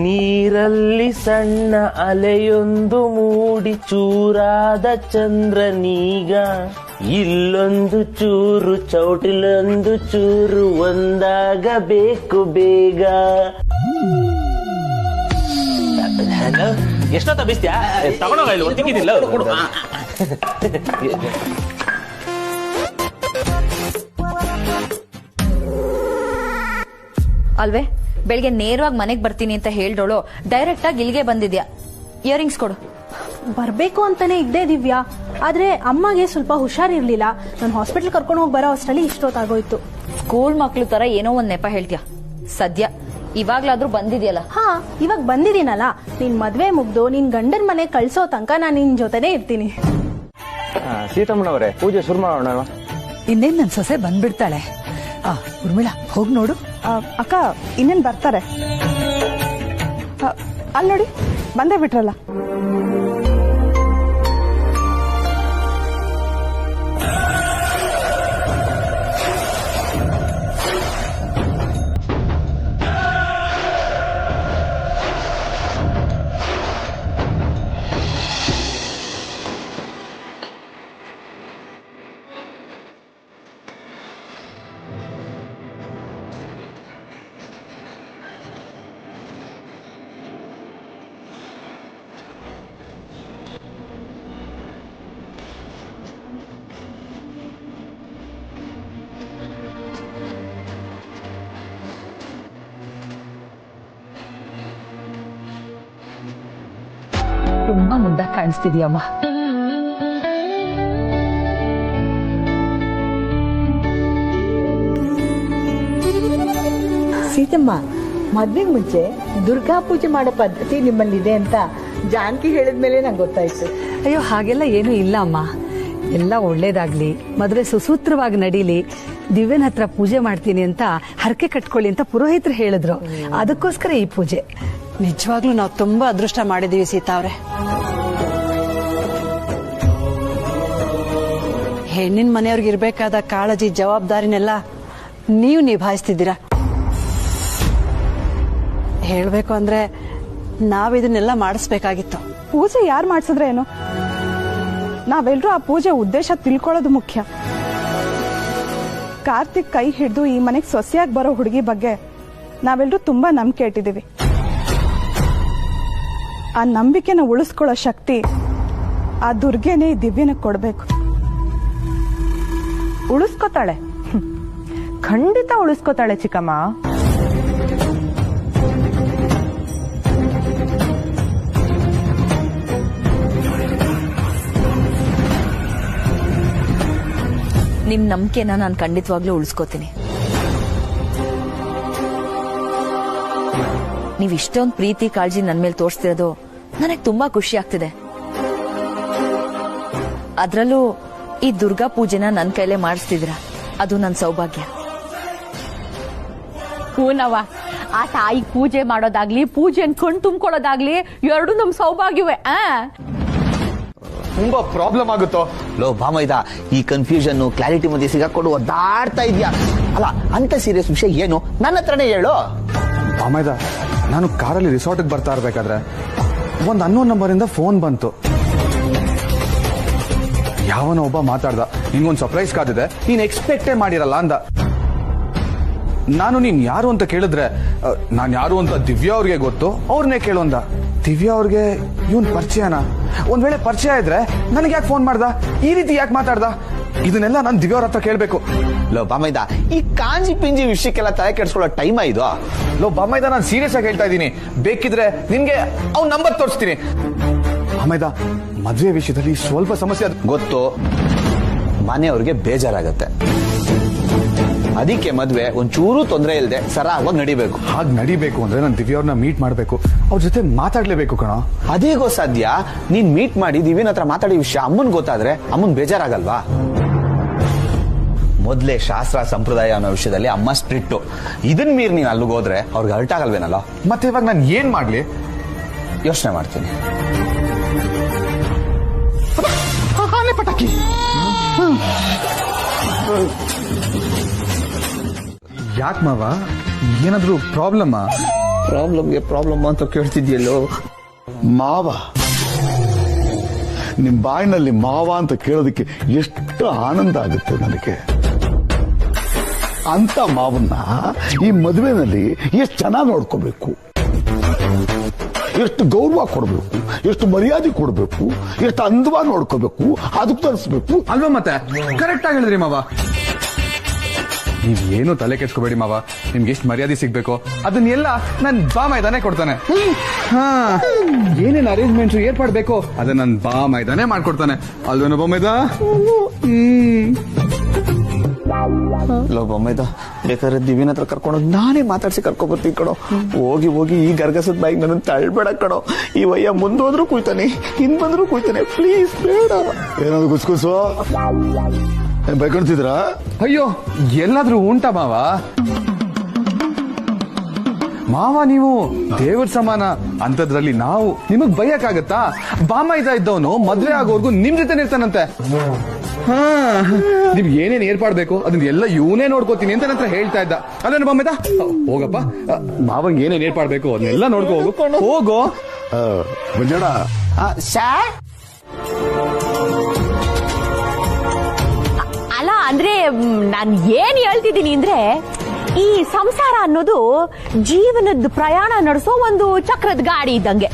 ನೀರಲ್ಲಿ ಸಣ್ಣ ಅಲೆಯೊಂದು ಮೂಡಿ ಚೂರಾದ ಚಂದ್ರನೀಗ, ಇಲ್ಲೊಂದು ಚೂರು ಚೌಟಿಲೊಂದು ಚೂರು ಒಂದಾಗಬೇಕು ಬೇಗ. ಎಷ್ಟೊತ್ತ ಬಿಸ್ತ್ಯಾ? ತಗೊಂಡೋಗ, ಇಲ್ಲಿ ಒತ್ತಿಕ್ಕಿದಿಲ್ಲ. ಅಲ್ವೇ ಬೆಳಿಗ್ಗೆ ನೇರವಾಗಿ ಮನೆಗೆ ಬರ್ತೀನಿ ಅಂತ ಹೇಳ್ದೋಳು ಡೈರೆಕ್ಟ್ ಆಗಿ ಇಲ್ಲಿಗೆ ಬಂದಿದ್ಯಾ. ಇಯರಿಂಗ್ಸ್ ಕೊಡು. ಬರ್ಬೇಕು ಅಂತಾನೆ ಇದ್ದೆ ದಿವ್ಯಾ, ಆದ್ರೆ ಅಮ್ಮಗೆ ಸ್ವಲ್ಪ ಹುಷಾರಿರ್ಲಿಲ್ಲ. ನಾನು ಹಾಸ್ಪಿಟಲ್ ಕರ್ಕೊಂಡು ಹೋಗಿ ಬರೋ ಅಷ್ಟರಲ್ಲಿ ಇಷ್ಟೊತ್ತಾಗೋಯ್ತು. ಸ್ಕೂಲ್ ಮಕ್ಳು ತರ ಏನೋ ಒಂದ್ ನೆಪ ಹೇಳ್ತೀಯ. ಸದ್ಯ ಇವಾಗ್ಲಾದ್ರೂ ಬಂದಿದ್ಯಲ್ಲ. ಹಾ, ಇವಾಗ ಬಂದಿದ್ದೀನಲ್ಲ, ನಿನ್ ಮದ್ವೆ ಮುಗ್ದು ನಿನ್ ಗಂಡನ್ ಮನೆ ಕಳ್ಸೋ ತನಕ ನಾನು ನಿನ್ ಜೊತೆನೆ ಇರ್ತೀನಿ. ಸೀತಮ್ಮನವರೇ, ಪೂಜೆ ಶುರು ಮಾಡೋಣ. ಇನ್ನೇನ್ ನನ್ ಸೊಸೆ ಬಂದ್ಬಿಡ್ತಾಳೆ. ಉರ್ಮಿಳಾ ಹೋಗ್ ನೋಡು. ಅಕ್ಕ ಇನ್ನೇನ್ ಬರ್ತಾರೆ. ಅಲ್ಲಿ ನೋಡಿ ಬಂದೇ ಬಿಟ್ರಲ್ಲ. ತುಂಬಾ ಮುದ್ದಾಗಿ ಕಾಣಿಸ್ತಿದ್ಯಮ್ಮ. ಸೀತಮ್ಮ, ಮದ್ವೆಗ್ ಮುಂಚೆ ದುರ್ಗಾ ಪೂಜೆ ಮಾಡೋ ಪದ್ಧತಿ ನಿಮ್ಮಲ್ಲಿದೆ ಅಂತ ಜಾನಕಿ ಹೇಳಿದ್ಮೇಲೆ ನಂಗೆ ಗೊತ್ತಾಯ್ತು. ಅಯ್ಯೋ ಹಾಗೆಲ್ಲ ಏನೂ ಇಲ್ಲ ಅಮ್ಮ. ಎಲ್ಲ ಒಳ್ಳೇದಾಗ್ಲಿ, ಮದುವೆ ಸುಸೂತ್ರವಾಗಿ ನಡೀಲಿ, ದಿವ್ಯನ ಹತ್ರ ಪೂಜೆ ಮಾಡ್ತೀನಿ ಅಂತ ಹರಕೆ ಕಟ್ಕೊಳ್ಳಿ ಅಂತ ಪುರೋಹಿತರು ಹೇಳಿದ್ರು. ಅದಕ್ಕೋಸ್ಕರ ಈ ಪೂಜೆ. ನಿಜವಾಗ್ಲೂ ನಾವು ತುಂಬಾ ಅದೃಷ್ಟ ಮಾಡಿದೀವಿ ಸೀತಾ ಅವ್ರೆ. ಹೆಣ್ಣಿನ ಮನೆಯವ್ರಿಗೆ ಇರ್ಬೇಕಾದ ಕಾಳಜಿ ಜವಾಬ್ದಾರಿನೆಲ್ಲ ನೀವು ನಿಭಾಯಿಸ್ತಿದ್ದೀರಾ. ಹೇಳ್ಬೇಕು ಅಂದ್ರೆ ನಾವಿದನ್ನೆಲ್ಲ ಮಾಡಿಸ್ಬೇಕಾಗಿತ್ತು. ಪೂಜೆ ಯಾರು ಮಾಡಿಸಿದ್ರೆ ಏನು, ನಾವೆಲ್ಲರೂ ಆ ಪೂಜೆ ಉದ್ದೇಶ ತಿಳ್ಕೊಳ್ಳೋದು ಮುಖ್ಯ. ಕಾರ್ತಿಕ್ ಕೈ ಹಿಡಿದು ಈ ಮನೆಗೆ ಸೊಸೆಯಾಗಿ ಬರೋ ಹುಡುಗಿ ಬಗ್ಗೆ ನಾವೆಲ್ಲರೂ ತುಂಬಾ ನಂಬಿಕೆ ಇಟ್ಟಿದ್ದೀವಿ. ಆ ನಂಬಿಕೆನ ಉಳಿಸ್ಕೊಳ್ಳೋ ಶಕ್ತಿ ಆ ದುರ್ಗೆನೇ ದಿವ್ಯನ ಕೊಡ್ಬೇಕು. ಉಳಿಸ್ಕೋತಾಳೆ, ಖಂಡಿತ ಉಳಿಸ್ಕೋತಾಳೆ ಚಿಕ್ಕಮ್ಮ. ನಿಮ್ ನಂಬಿಕೆನ ನಾನು ಖಂಡಿತವಾಗ್ಲೂ ಉಳಿಸ್ಕೋತೀನಿ. ನೀವ್ ಇಷ್ಟೊಂದು ಪ್ರೀತಿ ಕಾಳಜಿ ನನ್ ಮೇಲೆ ತೋರಿಸ್ತಿರೋದು ನನಗೆ ತುಂಬಾ ಖುಷಿ ಆಗ್ತಿದೆ. ಅದ್ರಲ್ಲೂ ಈ ದುರ್ಗಾ ಪೂಜೆನ ನನ್ ಕೈಲೇ ಮಾಡಿಸ್ತಿದ್ರ, ಅದು ನನ್ ಸೌಭಾಗ್ಯ. ಹೂನವ, ಆ ತಾಯಿ ಪೂಜೆ ಮಾಡೋದಾಗ್ಲಿ, ಪೂಜೆನ್ ಕಣ್ ತುಂಬ್ಕೊಳ್ಳೋದಾಗ್ಲಿ ಎರಡು ನಮ್ ಸೌಭಾಗ್ಯವೇ. ತುಂಬಾ ಪ್ರಾಬ್ಲಮ್ ಆಗುತ್ತೋ. ಲೋ ಭಾಮೈದ, ಈ ಕನ್ಫ್ಯೂಷನ್ ಕ್ಲಾರಿಟಿ ಮಧ್ಯೆ ಸಿಗಾಕೊಂಡು ಒದ್ದಾಡ್ತಾ ಇದ್ಯಾ. ಅಲ್ಲ, ಅಂತ ಸೀರಿಯಸ್ ವಿಷಯ ಏನು ನನ್ನ ಹತ್ರನೇ ಹೇಳು. ಅಮೇದ, ನಾನು ಕಾರಲ್ಲಿ ರಿಸಾರ್ಟ್ಗೆ ಬರ್ತಾ ಇರ್ಬೇಕಾದ್ರೆ ಒಂದು ಅನ್ನೋನ್ ನಂಬರ್ ಇಂದ ಫೋನ್ ಬಂತು. ಯಾವನೋ ಒಬ್ಬ ಮಾತಾಡ್ದ, ನಿನ್ಗೊಂದು ಸರ್ಪ್ರೈಸ್ ಕಾದಿದೆ, ನೀನ್ ಎಕ್ಸ್ಪೆಕ್ಟೇ ಮಾಡಿರಲ್ಲ ಅಂದ. ನಾನು ನೀನ್ ಯಾರು ಅಂತ ಕೇಳಿದ್ರೆ ನಾನ್ ಯಾರು ಅಂತ ದಿವ್ಯಾ ಅವ್ರಿಗೆ ಗೊತ್ತು, ಅವ್ರನ್ನೇ ಕೇಳೋಂದ. ದಿವ್ಯಾ ಅವ್ರಿಗೆ ಇವನ್ ಪರಿಚಯನ? ಒಂದ್ ವೇಳೆ ಪರಿಚಯ ಇದ್ರೆ ನನಗೆ ಯಾಕೆ ಫೋನ್ ಮಾಡ್ದ, ಈ ರೀತಿ ಯಾಕೆ ಮಾತಾಡ್ದ? ಇದನ್ನೆಲ್ಲ ನಾನು ದಿವ್ಯಾ ಅವ್ರ ಹತ್ರ ಕೇಳ್ಬೇಕು. ಲೋ ಬಾಮೈದ, ಈ ಕಾಂಜಿ ಪಿಂಜಿ ವಿಷಯಕ್ಕೆಲ್ಲ ತಲೆ ಕೆಡಿಸ್ಕೊಳ್ಳೋ ಟೈಮ್ ಇದು. ಲೋ ಬಾಮೈದ, ನಾನು ಸೀರಿಯಸ್ ಆಗಿ ಹೇಳ್ತಾ ಇದ್ದೀನಿ. ಬೇಕಿದ್ರೆ ನಿನ್ಗೆ ಅವ್ನ ನಂಬರ್ ತೋರಿಸ್ತೀನಿ. ಅಮೇದ, ಮದ್ವೆ ವಿಷಯದಲ್ಲಿ ಸ್ವಲ್ಪ ಸಮಸ್ಯೆ ಗೊತ್ತು. ಮನೆಯವ್ರಿಗೆ ಬೇಜಾರಾಗತ್ತೆ, ಅದಕ್ಕೆ ಮದ್ವೆ ಒಂಚೂರು ತೊಂದರೆ ಇಲ್ಲದೆ ಸರಾಗವಾಗಿ ನಡಿಬೇಕು. ಹಾಗೆ ನಡಿಬೇಕು ಅಂದ್ರೆ ನಾನು ದಿವ್ಯಾ ಅವ್ರನ್ನ ಮೀಟ್ ಮಾಡ್ಬೇಕು, ಅವ್ರ ಜೊತೆ ಮಾತಾಡ್ಲೇಬೇಕು ಕಣೋ. ಅದೇಗೋ ಸಾಧ್ಯ? ನೀನ್ ಮೀಟ್ ಮಾಡಿ ದಿವ್ಯನ ಹತ್ರ ಮಾತಾಡಿ ವಿಷಯ ಅಮ್ಮನ್ ಗೊತ್ತಾದ್ರೆ ಅಮ್ಮನ್ ಬೇಜಾರಾಗಲ್ವಾ? ಮೊದ್ಲೇ ಶಾಸ್ತ್ರ ಸಂಪ್ರದಾಯ ಅನ್ನೋ ವಿಷಯದಲ್ಲಿ ಅಮ್ಮ ಸ್ಟ್ರಿಕ್ಟು. ಇದನ್ ಮೀರ್ ನೀನ್ ಅಲ್ಲಿಗೆ ಹೋದ್ರೆ ಅವ್ರಿಗೆ ಹರ್ಟ್ ಆಗಲ್ವೇನಲ್ಲ? ಮತ್ತೆ ಇವಾಗ ನಾನು ಏನ್ ಮಾಡ್ಲಿ? ಯೋಚನೆ ಮಾಡ್ತೀನಿ. ಪಟಾಕಿ ಯಾಕೆ ಮಾವ, ಏನಾದ್ರು ಪ್ರಾಬ್ಲಮ್ಮಾ? ಪ್ರಾಬ್ಲಮ್ಗೆ ಪ್ರಾಬ್ಲಮ್ ಅಂತ ಕೇಳ್ತಿದ್ಯಲ್ಲೋ ಮಾವ. ನಿಮ್ ಬಾಯಿನಲ್ಲಿ ಮಾವ ಅಂತ ಕೇಳೋದಕ್ಕೆ ಎಷ್ಟು ಆನಂದ ಆಗುತ್ತೆ ನನಗೆ. ಅಂತ ಮಾವನ್ನ ಈ ಮದುವೆನಲ್ಲಿ ಎಷ್ಟು ಚೆನ್ನಾಗಿ ನೋಡ್ಕೋಬೇಕು, ಎಷ್ಟು ಗೌರವ ಕೊಡಬೇಕು, ಎಷ್ಟು ಮರ್ಯಾದೆ ಕೊಡಬೇಕು, ಎಷ್ಟು ಅಂದವಾಗಿ ನೋಡ್ಕೋಬೇಕು, ಅದಕ್ಕೆ ತರಿಸ್ಬೇಕು ಅಲ್ವಾ? ಮತ್ತೆ ಕರೆಕ್ಟ್ ಆಗಿ ಹೇಳಿದ್ರಿ ಮಾವ. ನೀವೇನು ತಲೆ ಕೆಡ್ಸ್ಕೋಬೇಡಿ ಮಾವ, ನಿಮ್ಗೆ ಎಷ್ಟು ಮರ್ಯಾದೆ ಸಿಗ್ಬೇಕು ಅದನ್ನೆಲ್ಲ ನನ್ ಬಾ ಮೈದಾನೆ ಕೊಡ್ತಾನೆ. ಏನೇನು ಅರೇಂಜ್ಮೆಂಟ್ಸ್ ಏರ್ಪಾಡ್ಬೇಕು ಅದನ್ನ ನನ್ ಬಾ ಮೈದಾನೆ ಮಾಡ್ಕೊಡ್ತಾನೆ. ಅಲ್ವೇನೋ ಬಾ ಮೈದಾ? ಲೋ ಬೊಮ್ಮೈದ, ಬೇಕಾದ್ರೆ ದಿವ್ಯನ ಹತ್ರ ಕರ್ಕೊಂಡೋಗಿ ನಾನೇ ಮಾತಾಡ್ಸಿ ಕರ್ಕೊಬರ್ತೀನಿ ಕಣೋ. ಹೋಗಿ ಹೋಗಿ ಈ ಗರ್ಗಸದ ಬಾಯಿಗೆ ನನ್ನ ತಳ್ಬೇಡ ಕಣೋ. ಈ ವಯ್ಯ ಮುಂದೋದ್ರೂ ಕೂಯ್ತಾನೆ, ಹಿಂದ್ ಬಂದ್ರೂ ಕೂಯ್ತಾನೆ. ಪ್ಲೀಸ್ ಬೇಡ. ಏನಾದ್ರು ಗುಸ್ಗುಸು ಬೈಕೊಳ್ತಿದ್ರ? ಅಯ್ಯೋ, ಎಲ್ಲಾದ್ರೂ ಉಂಟಾ ಮಾವ? ಮಾವ ನೀವು ದೇವ್ರ ಸಮಾನ, ಅಂತದ್ರಲ್ಲಿ ನಾವು ನಿಮಗ್ ಬೈಯಕ್ಕಾಗತ್ತಾ? ಬಾಮೈದ ಇದ್ದವನು ಮದ್ವೆ ಆಗೋರ್ಗು ನಿಮ್ ಜೊತೆ ಇರ್ತಾನಂತೆ. ನೀವ್ ಏನೇನ್ ಏರ್ಪಾಡ್ಬೇಕು ಅದನ್ನ ಎಲ್ಲ ಇವನೇ ನೋಡ್ಕೋತೀನಿ ಅಂತ ನನ್ನ ಹತ್ರ ಹೇಳ್ತಾ ಇದ್ದ. ಅಲ್ಲೇನು ಬಾಮೈದ? ಹೋಗಪ್ಪ, ಮಾವಂಗ್ ಏನೇನ್ ಏರ್ಪಾಡ್ಬೇಕು ಅದನ್ನೆಲ್ಲ ನೋಡ್ಕೋ ಹೋಗು. ಹೋಗೋ ಮಂಜಣ್ಣ. ಅಲ್ಲ ಅಂದ್ರೆ ನಾನ್ ಏನ್ ಹೇಳ್ತಿದ್ದೀನಿ ಅಂದ್ರೆ, ಈ ಸಂಸಾರ ಅನ್ನೋದು ಜೀವನದ ಪ್ರಯಾಣ ನಡೆಸೋ ಒಂದು ಚಕ್ರದ ಗಾಡಿ ಇದ್ದಂಗೆ.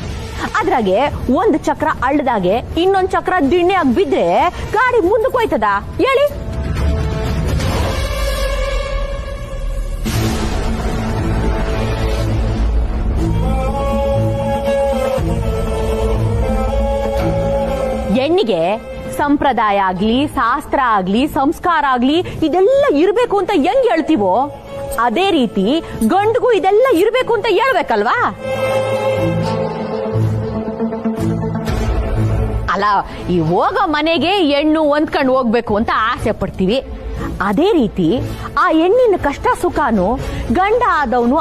ಅದ್ರಾಗೆ ಒಂದು ಚಕ್ರ ಅಳ್ಳದಾಗೆ ಇನ್ನೊಂದ್ ಚಕ್ರ ದಿಣ್ಣೆಯಾಗಿ ಬಿದ್ರೆ ಗಾಡಿ ಮುಂದಕ್ಕೆ ಹೋಯ್ತದ ಹೇಳಿ? ಹೆಣ್ಣಿಗೆ ಸಂಪ್ರದಾಯ ಆಗ್ಲಿ, ಶಾಸ್ತ್ರ ಆಗ್ಲಿ, ಸಂಸ್ಕಾರ ಆಗ್ಲಿ ಇದೆಲ್ಲ ಇರ್ಬೇಕು ಅಂತ ಹೆಂಗ್ ಹೇಳ್ತೀವೋ ಅದೇ ರೀತಿ ಗಂಡಿಗೂ ಇದೆಲ್ಲ ಇರ್ಬೇಕು ಅಂತ ಹೇಳ್ಬೇಕಲ್ವಾ? ಅಲ್ಲ, ಈ ಹೋಗೋ ಮನೆಗೆ ಹೆಣ್ಣು ಹೊಂದ್ಕೊಂಡು ಹೋಗ್ಬೇಕು ಅಂತ ಆಸೆ ಪಡ್ತೀವಿ. ಅದೇ ರೀತಿ ಆ ಹೆಣ್ಣಿನ ಕಷ್ಟ ಸುಖಾನು ಗಂಡ ಆದವನು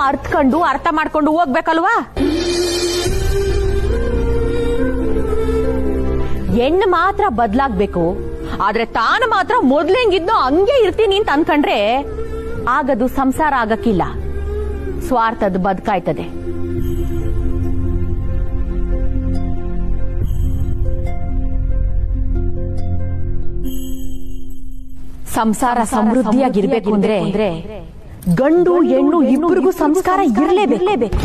ಅರ್ಥ ಮಾಡ್ಕೊಂಡು ಹೋಗ್ಬೇಕಲ್ವಾ? ಹೆಣ್ಣು ಮಾತ್ರ ಬದ್ಲಾಗ್ಬೇಕು, ಆದ್ರೆ ತಾನು ಮಾತ್ರ ಮೊದ್ಲೆಂಗಿದ್ನೋ ಹಂಗೆ ಇರ್ತೀನಿ ಅಂತ ಅನ್ಕೊಂಡ್ರೆ ಆಗದು ಸಂಸಾರ ಆಗಕ್ಕಿಲ್ಲ, ಸ್ವಾರ್ಥದ ಬದುಕಾಯ್ತದೆ. ಸಂಸಾರ ಸಮೃದ್ಧಿಯಾಗಿರ್ಬೇಕು ಅಂದ್ರೆ ಗಂಡು ಹೆಣ್ಣು ಇಬ್ಬರಿಗೂ ಸಂಸ್ಕಾರ ಇರಲೇಬೇಕು.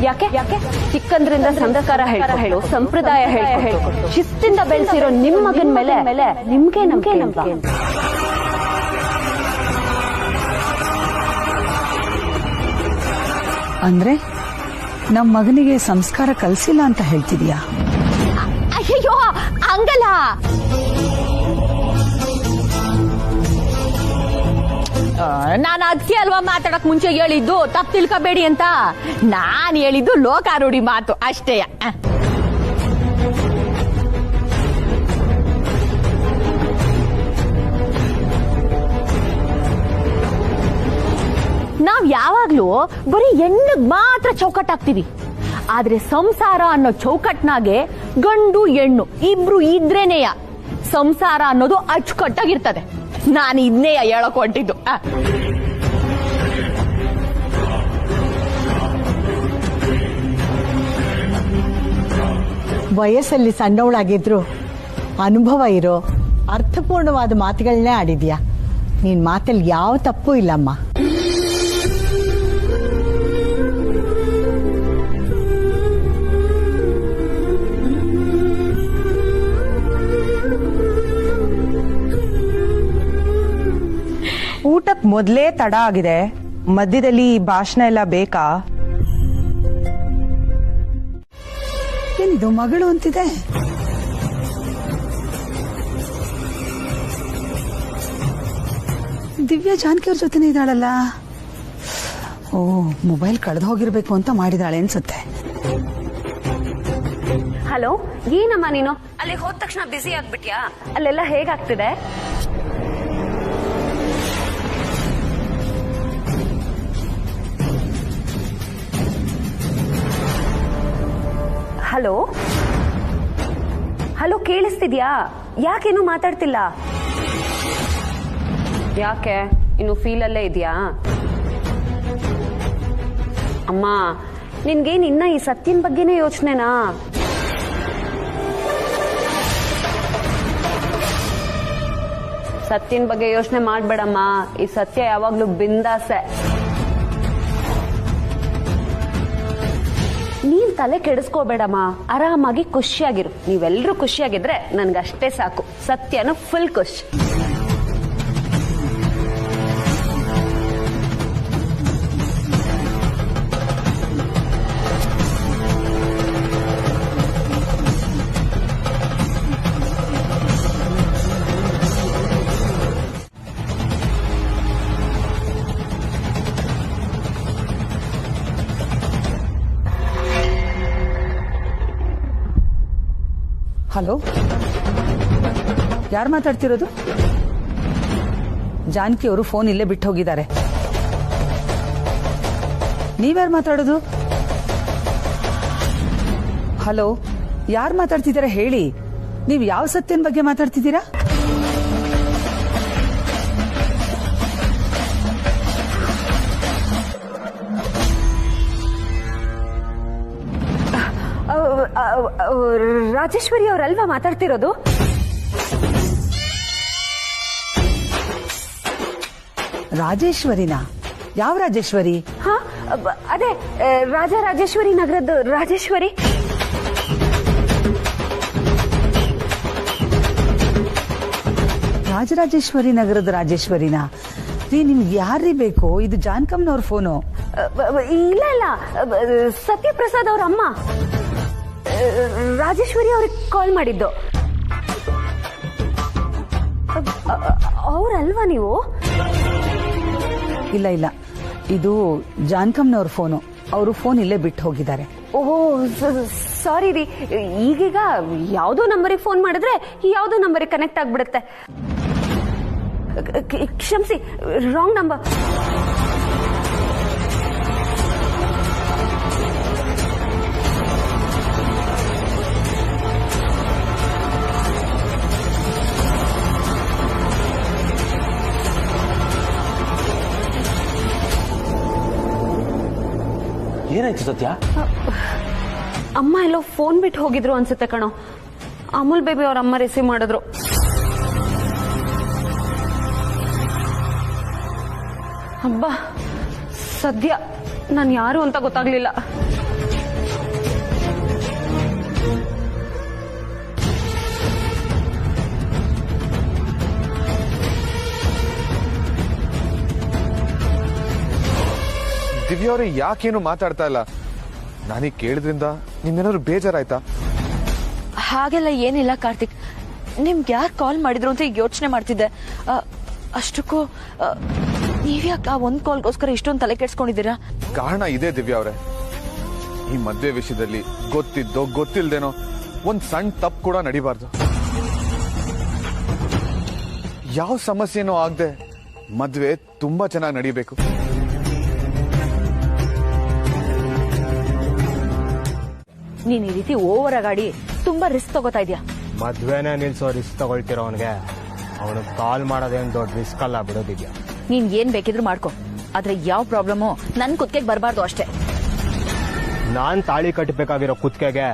ಯಾಕೆ ಚಿಕ್ಕಂದ್ರಿಂದ ಸಂಸ್ಕಾರ ಹೇಳ್ಕೊಟ್ಟು, ಸಂಪ್ರದಾಯ ಹೇಳ್ಕೊಟ್ಟು, ಶಿಸ್ತಿಂದ ಬೆಳೆಸಿರೋ ನಿಮ್ ಮಗನ್ ಮೇಲೆ ನಿಮ್ಗೆ ನಂಬಿಕೆ ಅಂದ್ರೆ ನಮ್ ಮಗನಿಗೆ ಸಂಸ್ಕಾರ ಕಲ್ಸಿಲ್ಲ ಅಂತ ಹೇಳ್ತಿದ್ಯಾ? ಅಯ್ಯೋ ಹಂಗಲ್ಲ, ನಾನು ಅದಕ್ಕೆ ಅಲ್ವಾ ಮಾತಾಡಕ್ ಮುಂಚೆ ಹೇಳಿದ್ದು ತಪ್ಪು ತಿಳ್ಕೋಬೇಡಿ ಅಂತ. ನಾನ್ ಹೇಳಿದ್ದು ಲೋಕಾರೂಢಿ ಮಾತು ಅಷ್ಟೇ. ನಾವ್ ಯಾವಾಗ್ಲೂ ಬರೀ ಹೆಣ್ಣಿಗ್ ಮಾತ್ರ ಚೌಕಟ್ಟಾಗ್ತೀವಿ. ಆದ್ರೆ ಸಂಸಾರ ಅನ್ನೋ ಚೌಕಟ್ನಾಗೆ ಗಂಡು ಹೆಣ್ಣು ಇಬ್ರು ಇದ್ರೇನೆಯ ಸಂಸಾರ ಅನ್ನೋದು ಅಚ್ಚುಕಟ್ಟಾಗಿರ್ತದೆ. ನಾನು ಇದನ್ನೇ ಹೇಳಕ್ ಹೊಂಟಿದ್ದು. ವಯಸ್ಸಲ್ಲಿ ಸಣ್ಣವಳಾಗಿದ್ರು ಅನುಭವ ಇರೋ ಅರ್ಥಪೂರ್ಣವಾದ ಮಾತುಗಳನ್ನೇ ಆಡಿದ್ಯಾ. ನಿನ್ ಮಾತಲ್ಲಿ ಯಾವ ತಪ್ಪು ಇಲ್ಲಮ್ಮ. ಊಟಕ್ ಮೊದ್ಲೇ ತಡ ಆಗಿದೆ, ಮಧ್ಯದಲ್ಲಿ ಭಾಷಣ ಎಲ್ಲ ಬೇಕಾ? ಏನಿದು ಮಗಳು ಅಂತಿದೆ? ದಿವ್ಯಾ ಜಾನಕಿ ಅವ್ರ ಜೊತೆನೇ ಇದ್ದಾಳಲ್ಲ. ಓ, ಮೊಬೈಲ್ ಕಳೆದು ಹೋಗಿರ್ಬೇಕು ಅಂತ ಮಾಡಿದಾಳೆ ಅನ್ಸುತ್ತೆ. ಹಲೋ, ಏನಮ್ಮ ನೀನು ಅಲ್ಲಿ ಹೋದ ತಕ್ಷಣ ಬಿಸಿ ಆಗ್ಬಿಟ್ಯಾ? ಅಲ್ಲೆಲ್ಲ ಹೇಗಾಗ್ತಿದೆ? ಹಲೋ ಹಲೋ, ಕೇಳಿಸ್ತಿದ್ಯಾ? ಯಾಕೇನು ಮಾತಾಡ್ತಿಲ್ಲ? ಯಾಕೆ ಇನ್ನು ಫೀಲಲ್ಲೇ ಇದೆಯಾ? ಅಮ್ಮ, ನಿನ್ಗೇನ್ ಇನ್ನ ಈ ಸತ್ಯನ್ ಬಗ್ಗೆನೇ ಯೋಚನೆನಾ? ಸತ್ಯನ್ ಬಗ್ಗೆ ಯೋಚನೆ ಮಾಡ್ಬೇಡಮ್ಮ. ಈ ಸತ್ಯ ಯಾವಾಗ್ಲೂ ಬಿಂದಾಸೆ. ನೀನ್ ತಲೆ ಕೆಡಿಸ್ಕೋಬೇಡಮ್ಮ, ಆರಾಮಾಗಿ ಖುಷಿಯಾಗಿರು. ನೀವೆಲ್ಲರೂ ಖುಷಿಯಾಗಿದ್ರೆ ನನ್ಗಷ್ಟೇ ಸಾಕು. ಸತ್ಯನು ಫುಲ್ ಖುಷಿ. ಹಲೋ, ಯಾರು ಮಾತಾಡ್ತಿರೋದು? ಜಾನಕಿ ಅವರು ಫೋನ್ ಇಲ್ಲೇ ಬಿಟ್ಟು ಹೋಗಿದ್ದಾರೆ. ನೀವ್ಯಾರು ಮಾತಾಡೋದು? ಹಲೋ, ಯಾರು ಮಾತಾಡ್ತಿದ್ದೀರಾ ಹೇಳಿ. ನೀವು ಯಾವ ಸತ್ಯನ ಬಗ್ಗೆ ಮಾತಾಡ್ತಿದ್ದೀರಾ? ರಾಜೇಶ್ವರಿ ಅವರಲ್ವಾ ಮಾತಾಡ್ತಿರೋದು? ರಾಜೇಶ್ವರಿನಾ? ಯಾವ ರಾಜೇಶ್ವರಿ? ಹಾ, ಅದೇ ರಾಜರಾಜೇಶ್ವರಿ ನಗರದ ರಾಜೇಶ್ವರಿ. ರಾಜರಾಜೇಶ್ವರಿ ನಗರದ ರಾಜೇಶ್ವರಿನಾ? ನಿಮ್ಗೆ ಯಾರೀ ಬೇಕು? ಇದು ಜಾನ್ಕಮ್ನವ್ರ ಫೋನು. ಇಲ್ಲ ಇಲ್ಲ, ಸತ್ಯಪ್ರಸಾದ್ ಅವ್ರ ಅಮ್ಮ ರಾಜೇಶ್ವರಿ ಅವ್ರಿಗೆ ಕಾಲ್ ಮಾಡಿದ್ದು. ಅವ್ರಲ್ವಾ ನೀವು? ಇಲ್ಲ ಇಲ್ಲ, ಇದು ಜಾನ್ಕಮ್ನವ್ರ ಫೋನು. ಅವರು ಫೋನ್ ಇಲ್ಲೇ ಬಿಟ್ಟು ಹೋಗಿದ್ದಾರೆ. ಓಹೋ, ಸಾರಿ ರೀ. ಈಗೀಗ ಯಾವ್ದೋ ನಂಬರಿಗೆ ಫೋನ್ ಮಾಡಿದ್ರೆ ಯಾವ್ದೋ ನಂಬರಿಗೆ ಕನೆಕ್ಟ್ ಆಗ್ಬಿಡುತ್ತೆ. ಕ್ಷಮಿಸಿ, ರಾಂಗ್ ನಂಬರ್. ಏನಾಯ್ತು ಸತ್ಯ? ಅಮ್ಮ ಎಲ್ಲೋ ಫೋನ್ ಬಿಟ್ಟು ಹೋಗಿದ್ರು ಅನ್ಸುತ್ತೆ ಕಣೋ. ಅಮೂಲ್ ಬೇಬಿ ಅವ್ರ ಅಮ್ಮ ರಿಸೀವ್ ಮಾಡಿದ್ರು. ಅಬ್ಬಾ, ಸದ್ಯ ನಾನು ಯಾರು ಅಂತ ಗೊತ್ತಾಗ್ಲಿಲ್ಲ. ದಿವ್ಯಾ ಅವ್ರೆ, ಯಾಕೇನು ಮಾತಾಡ್ತಾ ಇಲ್ಲ? ನಾನೀಗ ಕೇಳಿದ್ರಿಂದ ನಿಮ್ಗೇನಾದ್ರು ಬೇಜಾರಾಯ್ತಾ? ಹಾಗೆಲ್ಲ ಏನಿಲ್ಲ ಕಾರ್ತಿಕ್. ನಿಮ್ಗೆ ಯಾರು ಕಾಲ್ ಮಾಡಿದ್ರು ಅಂತ ಈಗ ಯೋಚನೆ ಮಾಡ್ತಿದ್ದೆ. ಅಷ್ಟಕ್ಕೂ ನೀವ್ಯಾಕೆ ಆ ಒಂದ್ ಕಾಲ್ಗೋಸ್ಕರ ಇಷ್ಟೊಂದು ತಲೆ ಕೆಡ್ಸ್ಕೊಂಡಿದ್ದೀರಾ? ಕಾರಣ ಇದೆ ದಿವ್ಯಾ ಅವ್ರೆ. ಈ ಮದ್ವೆ ವಿಷಯದಲ್ಲಿ ಗೊತ್ತಿದ್ದೋ ಗೊತ್ತಿಲ್ದೇನೋ ಒಂದ್ ಸಣ್ಣ ತಪ್ಪು ಕೂಡ ನಡಿಬಾರ್ದು. ಯಾವ ಸಮಸ್ಯೆನೂ ಆಗದೆ ಮದ್ವೆ ತುಂಬಾ ಚೆನ್ನಾಗಿ ನಡಿಬೇಕು. ನೀನ್ ಈ ರೀತಿ ಓವರ್ ಆಗಾಡಿ ತುಂಬಾ ರಿಸ್ಕ್ ತಗೋತಾ ಇದ್ಯಾ. ಮದ್ವೆನೇ ನಿಲ್ಸೋ ರಿಸ್ಕ್ ತಗೊಳ್ತಿರೋವನ್ಗೆ ಅವನು ಕಾಲ್ ಮಾಡೋದೇನು ದೊಡ್ಡ ರಿಸ್ಕ್ ಅಲ್ಲ ಬಿಡೋದಿದ್ಯಾ. ನೀನ್ ಏನ್ ಬೇಕಿದ್ರು ಮಾಡ್ಕೊ, ಆದ್ರೆ ಯಾವ ಪ್ರಾಬ್ಲಮು ನನ್ ಕುತ್ತಿಗೆಗೆ ಬರಬಾರ್ದು ಅಷ್ಟೇ. ನಾನ್ ತಾಳಿ ಕಟ್ಟಬೇಕಾಗಿರೋ ಕುತ್ತಿಗೆಗೆ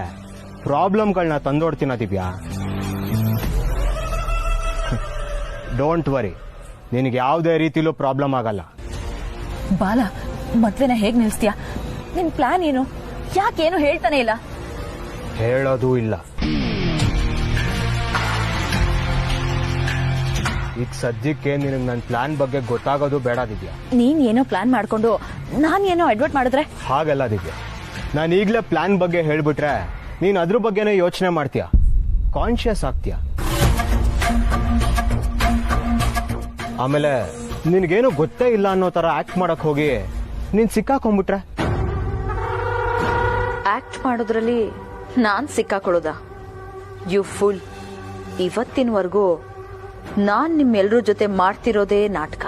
ಪ್ರಾಬ್ಲಮ್ಗಳನ್ನ ತಂದೋಡ್ತೀನ ದಿವ್ಯಾ. ಡೋಂಟ್ ವರಿ, ನಿನಗೆ ಯಾವುದೇ ರೀತಿಲೂ ಪ್ರಾಬ್ಲಮ್ ಆಗಲ್ಲ. ಬಾಲ, ಮದ್ವೆನ ಹೇಗ್ ನಿಲ್ಸ್ತೀಯಾ? ನಿನ್ ಪ್ಲಾನ್ ಏನು? ಯಾಕೇನು ಹೇಳ್ತಾನೆ ಇಲ್ಲ? ಹೇಳೋದೂ ಇಲ್ಲ. ಈಗ ಸದ್ಯಕ್ಕೆ ನಿನಗೆ ನನ್ನ ಪ್ಲಾನ್ ಬಗ್ಗೆ ಗೊತ್ತಾಗೋದು ಬೇಡ ದಿವ್ಯಾ. ನೀನ್ ಏನೋ ಪ್ಲಾನ್ ಮಾಡ್ಕೊಂಡು ನಾನ್ ಏನೋ ಅಡ್ವರ್ಟ್ ಮಾಡಿದ್ರೆ ಹಾಗಲ್ಲ ದಿವ್ಯಾ. ನಾನು ಈಗಲೇ ಪ್ಲಾನ್ ಬಗ್ಗೆ ಹೇಳ್ಬಿಟ್ರೆ ನೀನ್ ಅದ್ರ ಬಗ್ಗೆನೇ ಯೋಚನೆ ಮಾಡ್ತೀಯ, ಕಾನ್ಶಿಯಸ್ ಆಗ್ತೀಯ. ಆಮೇಲೆ ನಿನ್ಗೇನು ಗೊತ್ತೇ ಇಲ್ಲ ಅನ್ನೋ ತರ ಆಕ್ಟ್ ಮಾಡಕ್ ಹೋಗಿ ನೀನ್ ಸಿಕ್ಕಾಕೊಂಡ್ಬಿಟ್ರೆ? ಆಕ್ಟ್ ಮಾಡೋದ್ರಲ್ಲಿ ನಾನ್ ಸಿಕ್ಕಾಕೊಳ್ಳೋದ? You full. ಇವತ್ತಿನವರೆಗೂ ನಾನ್ ನಿಮ್ಮೆಲ್ರ ಜೊತೆ ಮಾಡ್ತಿರೋದೇ ನಾಟಕ.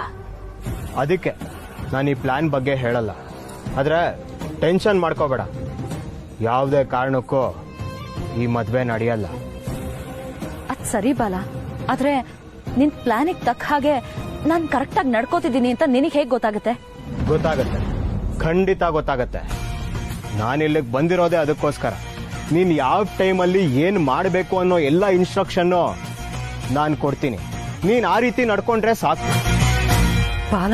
ಅದಕ್ಕೆ ನಾನು ಈ ಪ್ಲಾನ್ ಬಗ್ಗೆ ಹೇಳಲ್ಲ. ಆದ್ರೆ ಟೆನ್ಷನ್ ಮಾಡ್ಕೋಬೇಡ, ಯಾವುದೇ ಕಾರಣಕ್ಕೂ ಈ ಮದ್ವೆ ನಡೆಯಲ್ಲ. ಅದ್ ಸರಿ ಬಾಲ, ಆದ್ರೆ ನಿನ್ ಪ್ಲಾನಿಗೆ ತಕ್ಕ ಹಾಗೆ ನಾನ್ ಕರೆಕ್ಟಾಗಿ ನಡ್ಕೋತಿದ್ದೀನಿ ಅಂತ ನಿನಗೆ ಹೇಗ್ ಗೊತ್ತಾಗುತ್ತೆ? ಗೊತ್ತಾಗತ್ತೆ, ಖಂಡಿತ ಗೊತ್ತಾಗತ್ತೆ. ನಾನಿಲ್ಲಿಗೆ ಬಂದಿರೋದೇ ಅದಕ್ಕೋಸ್ಕರ. ನೀನ್ ಯಾವ ಟೈಮಲ್ಲಿ ಏನ್ ಮಾಡಬೇಕು ಅನ್ನೋ ಎಲ್ಲ ಇನ್ಸ್ಟ್ರಕ್ಷನ್ ನಾನು ಕೊಡ್ತೀನಿ. ನೀನ್ ಆ ರೀತಿ ನಡ್ಕೊಂಡ್ರೆ ಸಾಕು. ಬಾಲ,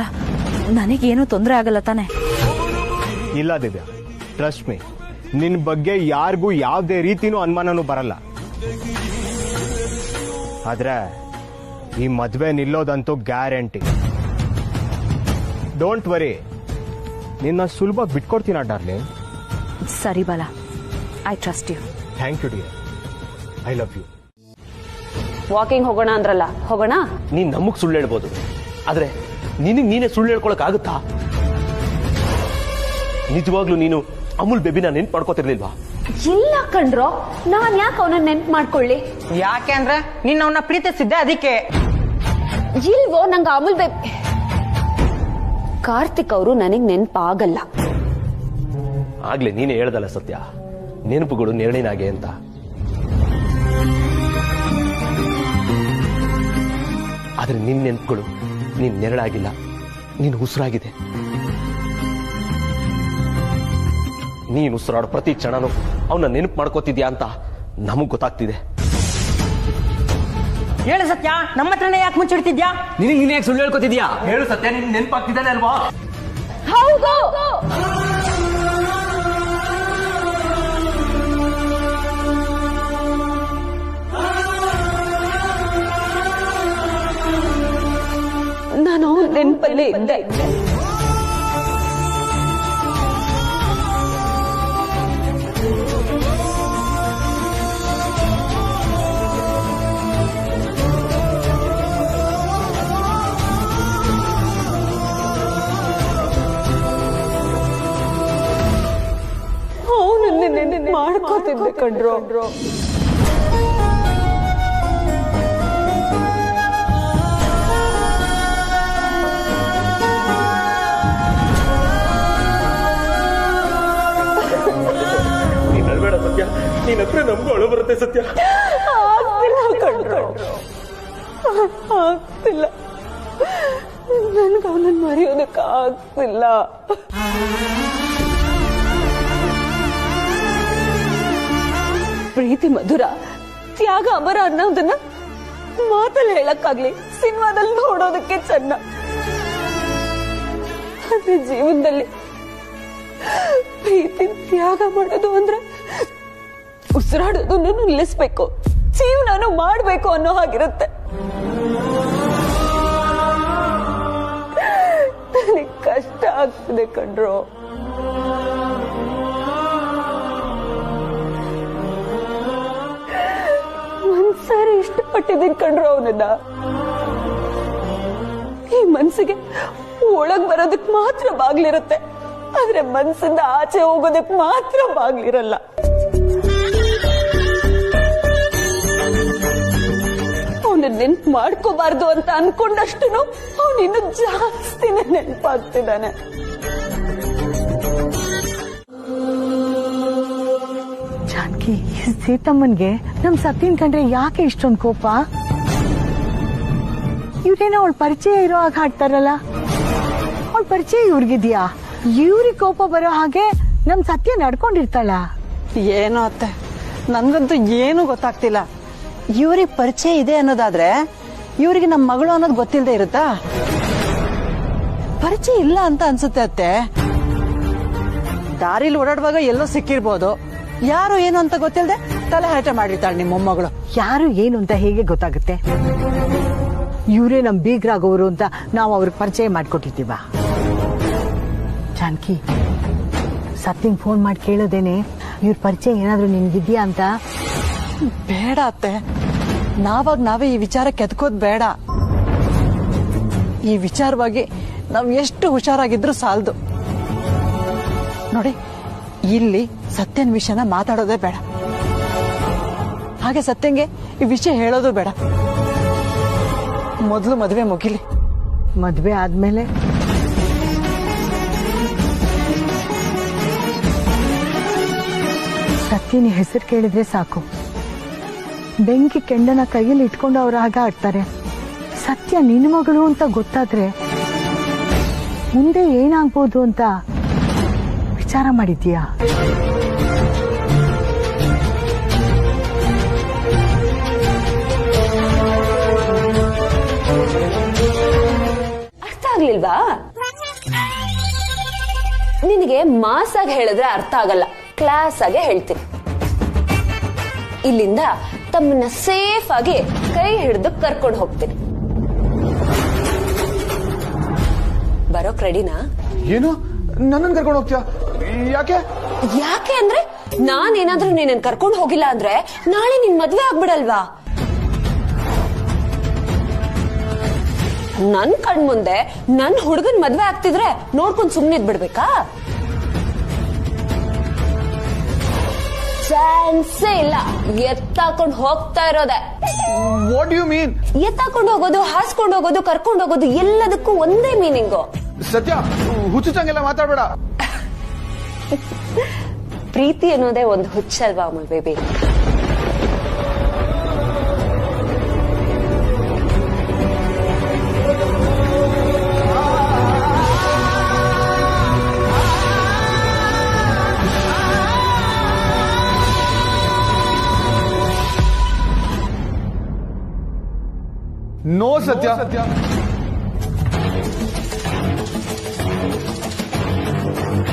ನನಗೇನು ತೊಂದರೆ ಆಗಲ್ಲ ತಾನೆ? ಇಲ್ಲ ದಿವ್ಯಾ, ಟ್ರಸ್ಟ್ ಮೀ, ನಿನ್ ಬಗ್ಗೆ ಯಾರಿಗೂ ಯಾವುದೇ ರೀತಿನೂ ಅನುಮಾನನೂ ಬರಲ್ಲ. ಆದ್ರೆ ಈ ಮದ್ವೆ ನಿಲ್ಲೋದಂತೂ ಗ್ಯಾರಂಟಿ. ಡೋಂಟ್ ವರಿ, ನಿನ್ನ ಸುಲಭ ಬಿಟ್ಕೊಡ್ತೀನ ಡಾರ್ಲಿಂಗ್. ಸರಿ ಬಾಲ, I trust you. Thank you dear, I love you. Walking ಹೋಗೋಣ ಅಂದ್ರಲ್ಲ, ಹೋಗೋಣ? ನೀನ್ ನಮಗ್ ಸುಳ್ಳು ಹೇಳ್ಬೋದು, ಆದ್ರೆ ನಿನಗ್ ನೀನೇ ಸುಳ್ಳು ಹೇಳ್ಕೊಳಕ್ ಆಗುತ್ತಾ? ನಿಜವಾಗ್ಲೂ ನೀನು ಅಮೂಲ್ ಬೇಬಿನ ನೆನ್ಪು ಮಾಡ್ಕೋತಿರ್ಲಿಲ್ವಾ? ಇಲ್ಲ ಕಣ್ರೋ, ನಾನ್ ಯಾಕೆ ಅವನನ್ನ ನೆನ್ಪು ಮಾಡ್ಕೊಳ್ಳಿ? ಯಾಕೆ ಅಂದ್ರೆ ನೀನ್ ಅವನ್ನ ಪ್ರೀತಿಸಿದ್ದೆ ಅದಕ್ಕೆ. ಇಲ್ವೋ, ನಂಗೆ ಅಮೂಲ್ ಬೇಬಿ ಕಾರ್ತಿಕ್ ಅವರು ನನಗ್ ನೆನ್ಪಾಗಲ್ಲ. ಆಗ್ಲೇ ನೀನೇ ಹೇಳ್ದಲ್ಲ ಸತ್ಯ, ನೆನಪುಗಳು ನೆರಳಿನಾಗೆ ಅಂತ. ಆದ್ರೆ ನಿನ್ ನೆನಪುಗಳು ನೀನ್ ನೆರಳಾಗಿಲ್ಲ, ನೀನ್ ಉಸಿರಾಗಿದೆ. ನೀನ್ ಉಸಿರಾಡೋ ಪ್ರತಿ ಕ್ಷಣನೂ ಅವನ್ನ ನೆನಪು ಮಾಡ್ಕೋತಿದ್ಯಾ ಅಂತ ನಮಗ್ ಗೊತ್ತಾಗ್ತಿದೆ. ಹೇಳು ಸತ್ಯ, ನಮ್ಮ ಹತ್ರನೇ ಯಾಕೆ ಮುಚ್ಚಿಡ್ತಿದ್ಯಾ? ನಿನಗೆ ನೀನ್ ಯಾಕೆ ಸುಳ್ಳು ಹೇಳ್ಕೊತಿದ್ಯಾ? ಹೇಳು ಸತ್ಯ, ನಿನ್ ನೆನಪಾಗ್ತಿದ್ದಾನೆ ಅಲ್ವಾ? ಹೌದು. ನಾನು ನೆನಪಲ್ಲೇ ಇದ್ದೆ. ಅವನನ್ನೇ ನೆನಪು ಮಾಡ್ಕೋತಿದ್ದೆ ಕಣ್ರೋ. ಸತ್ಯ, ನೀನ್ ಹತ್ರ ನಮ್ಗೂ ಅಳು ಬರುತ್ತೆ ಸತ್ಯ. ಆಗ್ತಿಲ್ಲ ಕಣ್ರೋ, ಆಗ್ತಿಲ್ಲ. ನನ್ಗೆ ಅವನನ್ನು ಮರೆಯೋದಕ್ಕೆ ಆಗ್ತಿಲ್ಲ. ಪ್ರೀತಿ ಮಧುರ, ತ್ಯಾಗ ಅಮರ ಅನ್ನೋದನ್ನ ಮಾತಲ್ಲಿ ಹೇಳಕ್ಕಾಗ್ಲಿ, ಸಿನಿಮಾದಲ್ಲಿ ನೋಡೋದಕ್ಕೆ ಚೆನ್ನ. ಅದೇ ಜೀವನದಲ್ಲಿ ಪ್ರೀತಿ ತ್ಯಾಗ ಮಾಡೋದು ಅಂದ್ರೆ ಉಸಿರಾಡೋದನ್ನು ನಿಲ್ಲಿಸ್ಬೇಕು, ಜೀವನನು ಮಾಡ್ಬೇಕು ಅನ್ನೋ ಹಾಗಿರುತ್ತೆ. ನನಗೆ ಕಷ್ಟ ಆಗ್ತದೆ ಕಣ್ರೋ. ಒಂದ್ಸಾರಿ ಇಷ್ಟಪಟ್ಟಿದ್ದೀನಿ ಕಣ್ರೋ ಅವನನ್ನ. ಈ ಮನ್ಸಿಗೆ ಒಳಗ್ ಬರೋದಕ್ ಮಾತ್ರ ಬಾಗ್ಲಿರುತ್ತೆ, ಆದ್ರೆ ಮನ್ಸಿಂದ ಆಚೆ ಹೋಗೋದಕ್ ಮಾತ್ರ ಬಾಗ್ಲಿರಲ್ಲ. ಅವನ ನೆನ್ಪು ಮಾಡ್ಕೋಬಾರ್ದು ಅಂತ ಅನ್ಕೊಂಡಷ್ಟು ಅವನಿನ್ನು ಜಾಸ್ತಿನೇ ನೆನಪಾಗ್ತಿದ್ದಾನೆ. ಜಾನಕಿ, ಈ ಸೀತಮ್ಮನ್ಗೆ ನಮ್ ಸತ್ಯನ್ ಕಂಡ್ರೆ ಯಾಕೆ ಇಷ್ಟೊಂದು ಕೋಪ? ಇವ್ರೇನೋ ಅವಳ ಪರಿಚಯ ಇರೋ ಹಾಗೆ ಆಡ್ತಾರಲ್ಲ, ಅವಳ ಪರಿಚಯ ಇವ್ರಿಗಿದ್ಯಾ? ಇವ್ರಿಗೆ ಕೋಪ ಬರೋ ಹಾಗೆ ನಮ್ ಸತ್ಯ ನಡ್ಕೊಂಡಿರ್ತಾಳ. ಏನೋ ಅತ್ತೆ, ನನ್ಗಂತೂ ಏನೂ ಗೊತ್ತಾಗ್ತಿಲ್ಲ. ಇವ್ರಿಗೆ ಪರಿಚಯ ಇದೆ ಅನ್ನೋದಾದ್ರೆ ಇವ್ರಿಗೆ ನಮ್ಮ ಮಗಳು ಅನ್ನೋದು ಗೊತ್ತಿಲ್ಲದೆ ಇರುತ್ತಾ? ಪರಿಚಯ ಇಲ್ಲ ಅಂತ ಅನ್ಸುತ್ತೆ ಅತ್ತೆ. ದಾರಿಲಿ ಓಡಾಡುವಾಗ ಎಲ್ಲೋ ಸಿಕ್ಕಿರ್ಬೋದು, ಯಾರು ಏನು ಅಂತ ಗೊತ್ತಿಲ್ಲದೆ ತಲೆ ಹರಟೆ ಮಾಡಿರ್ತಾಳೆ ನಿಮ್ಮ ಮೊಮ್ಮಗಳು. ಯಾರು ಏನು ಅಂತ ಹೇಗೆ ಗೊತ್ತಾಗುತ್ತೆ? ಇವರೇ ನಮ್ ಬೀಗ್ರಾಗೋರು ಅಂತ ನಾವು ಅವ್ರಿಗೆ ಪರಿಚಯ ಮಾಡ್ಕೊಟ್ಟಿದ್ದೀವ. ಜಾನಕಿ, ಸತ್ಯಂಗ್ ಫೋನ್ ಮಾಡಿ ಕೇಳೋದೇನೆ ಇವ್ರ ಪರಿಚಯ ಏನಾದ್ರೂ ನಿನ್ಗಿದ್ಯಾ ಅಂತ. ಬೇಡ ಅತ್ತೆ, ನಾವೇ ಈ ವಿಚಾರ ಕೆದ್ಕೋದ್ ಬೇಡ. ಈ ವಿಚಾರವಾಗಿ ನಾವ್ ಎಷ್ಟು ಹುಷಾರಾಗಿದ್ರು ಸಾಲದು. ನೋಡಿ, ಇಲ್ಲಿ ಸತ್ಯನ ವಿಷಯನ ಮಾತಾಡೋದೇ ಬೇಡ, ಹಾಗೆ ಸತ್ಯಂಗೆ ಈ ವಿಷಯ ಹೇಳೋದು ಬೇಡ. ಮೊದಲು ಮದುವೆ ಮುಗಿಲಿ. ಮದ್ವೆ ಆದ್ಮೇಲೆ ಸತ್ಯನ ಹೆಸರು ಕೇಳಿದ್ರೆ ಸಾಕು, ಬೆಂಕಿ ಕೆಂಡನ ಕೈಯಲ್ಲಿ ಇಟ್ಕೊಂಡು ಅವ್ರ ಆಗ ಆಡ್ತಾರೆ. ಸತ್ಯ ನಿನ್ನ ಮಗಳು ಅಂತ ಗೊತ್ತಾದ್ರೆ ಮುಂದೆ ಏನಾಗ್ಬೋದು ಅಂತ ವಿಚಾರ ಮಾಡಿದ್ಯಾ? ಅರ್ಥ ಆಗ್ಲಿಲ್ವಾ? ನಿನಗೆ ಮಾಸ್ ಆಗಿ ಹೇಳಿದ್ರೆ ಅರ್ಥ ಆಗಲ್ಲ, ಕ್ಲಾಸ್ ಆಗಿ ಹೇಳ್ತೀನಿ. ಇಲ್ಲಿಂದ ತಮ್ಮನ್ನ ಸೇಫ್ ಆಗಿ ಕೈ ಹಿಡಿದು ಕರ್ಕೊಂಡು ಹೋಗ್ತೀನಿ. ಬರೋಕ್ ರೆಡಿನಾ? ಏನು, ನನ್ನನ್ನು ಕರ್ಕೊಂಡು ಹೋಗ್ತೀಯಾ? ಯಾಕೆ ಅಂದ್ರೆ ನಾನೇನಾದ್ರೂ ನಿನ್ನ ಕರ್ಕೊಂಡು ಹೋಗಿಲ್ಲ ಅಂದ್ರೆ ನಾಳೆ ನಿನ್ ಮದ್ವೆ ಆಗ್ಬಿಡಲ್ವಾ? ನನ್ ಕಣ್ ಮುಂದೆ ನನ್ ಹುಡುಗನ್ ಮದ್ವೆ ಆಗ್ತಿದ್ರೆ ನೋಡ್ಕೊಂಡ್ ಸುಮ್ನೆ ಇದ್ಬಿಡ್ಬೇಕಾ? ಚಾನ್ಸೇ ಇಲ್ಲ. ಎತ್ತಾಕೊಂಡು ಹೋಗ್ತಾ ಇರೋದೆ. What you mean? ಎತ್ತಾಕೊಂಡು ಹೋಗೋದು, ಹಾಸ್ಕೊಂಡು ಹೋಗೋದು, ಕರ್ಕೊಂಡು ಹೋಗೋದು ಎಲ್ಲದಕ್ಕೂ ಒಂದೇ ಮೀನಿಂಗು. ಸತ್ಯ, ಹುಚ್ಚುಚ್ಚಂಗೆಲ್ಲ ಮಾತಾಡ್ಬೇಡ. ಪ್ರೀತಿ ಅನ್ನೋದೇ ಒಂದು ಹುಚ್ಚಲ್ವಾ ಮೈ ಬೇಬಿ? ನೋ ಸತ್ಯ,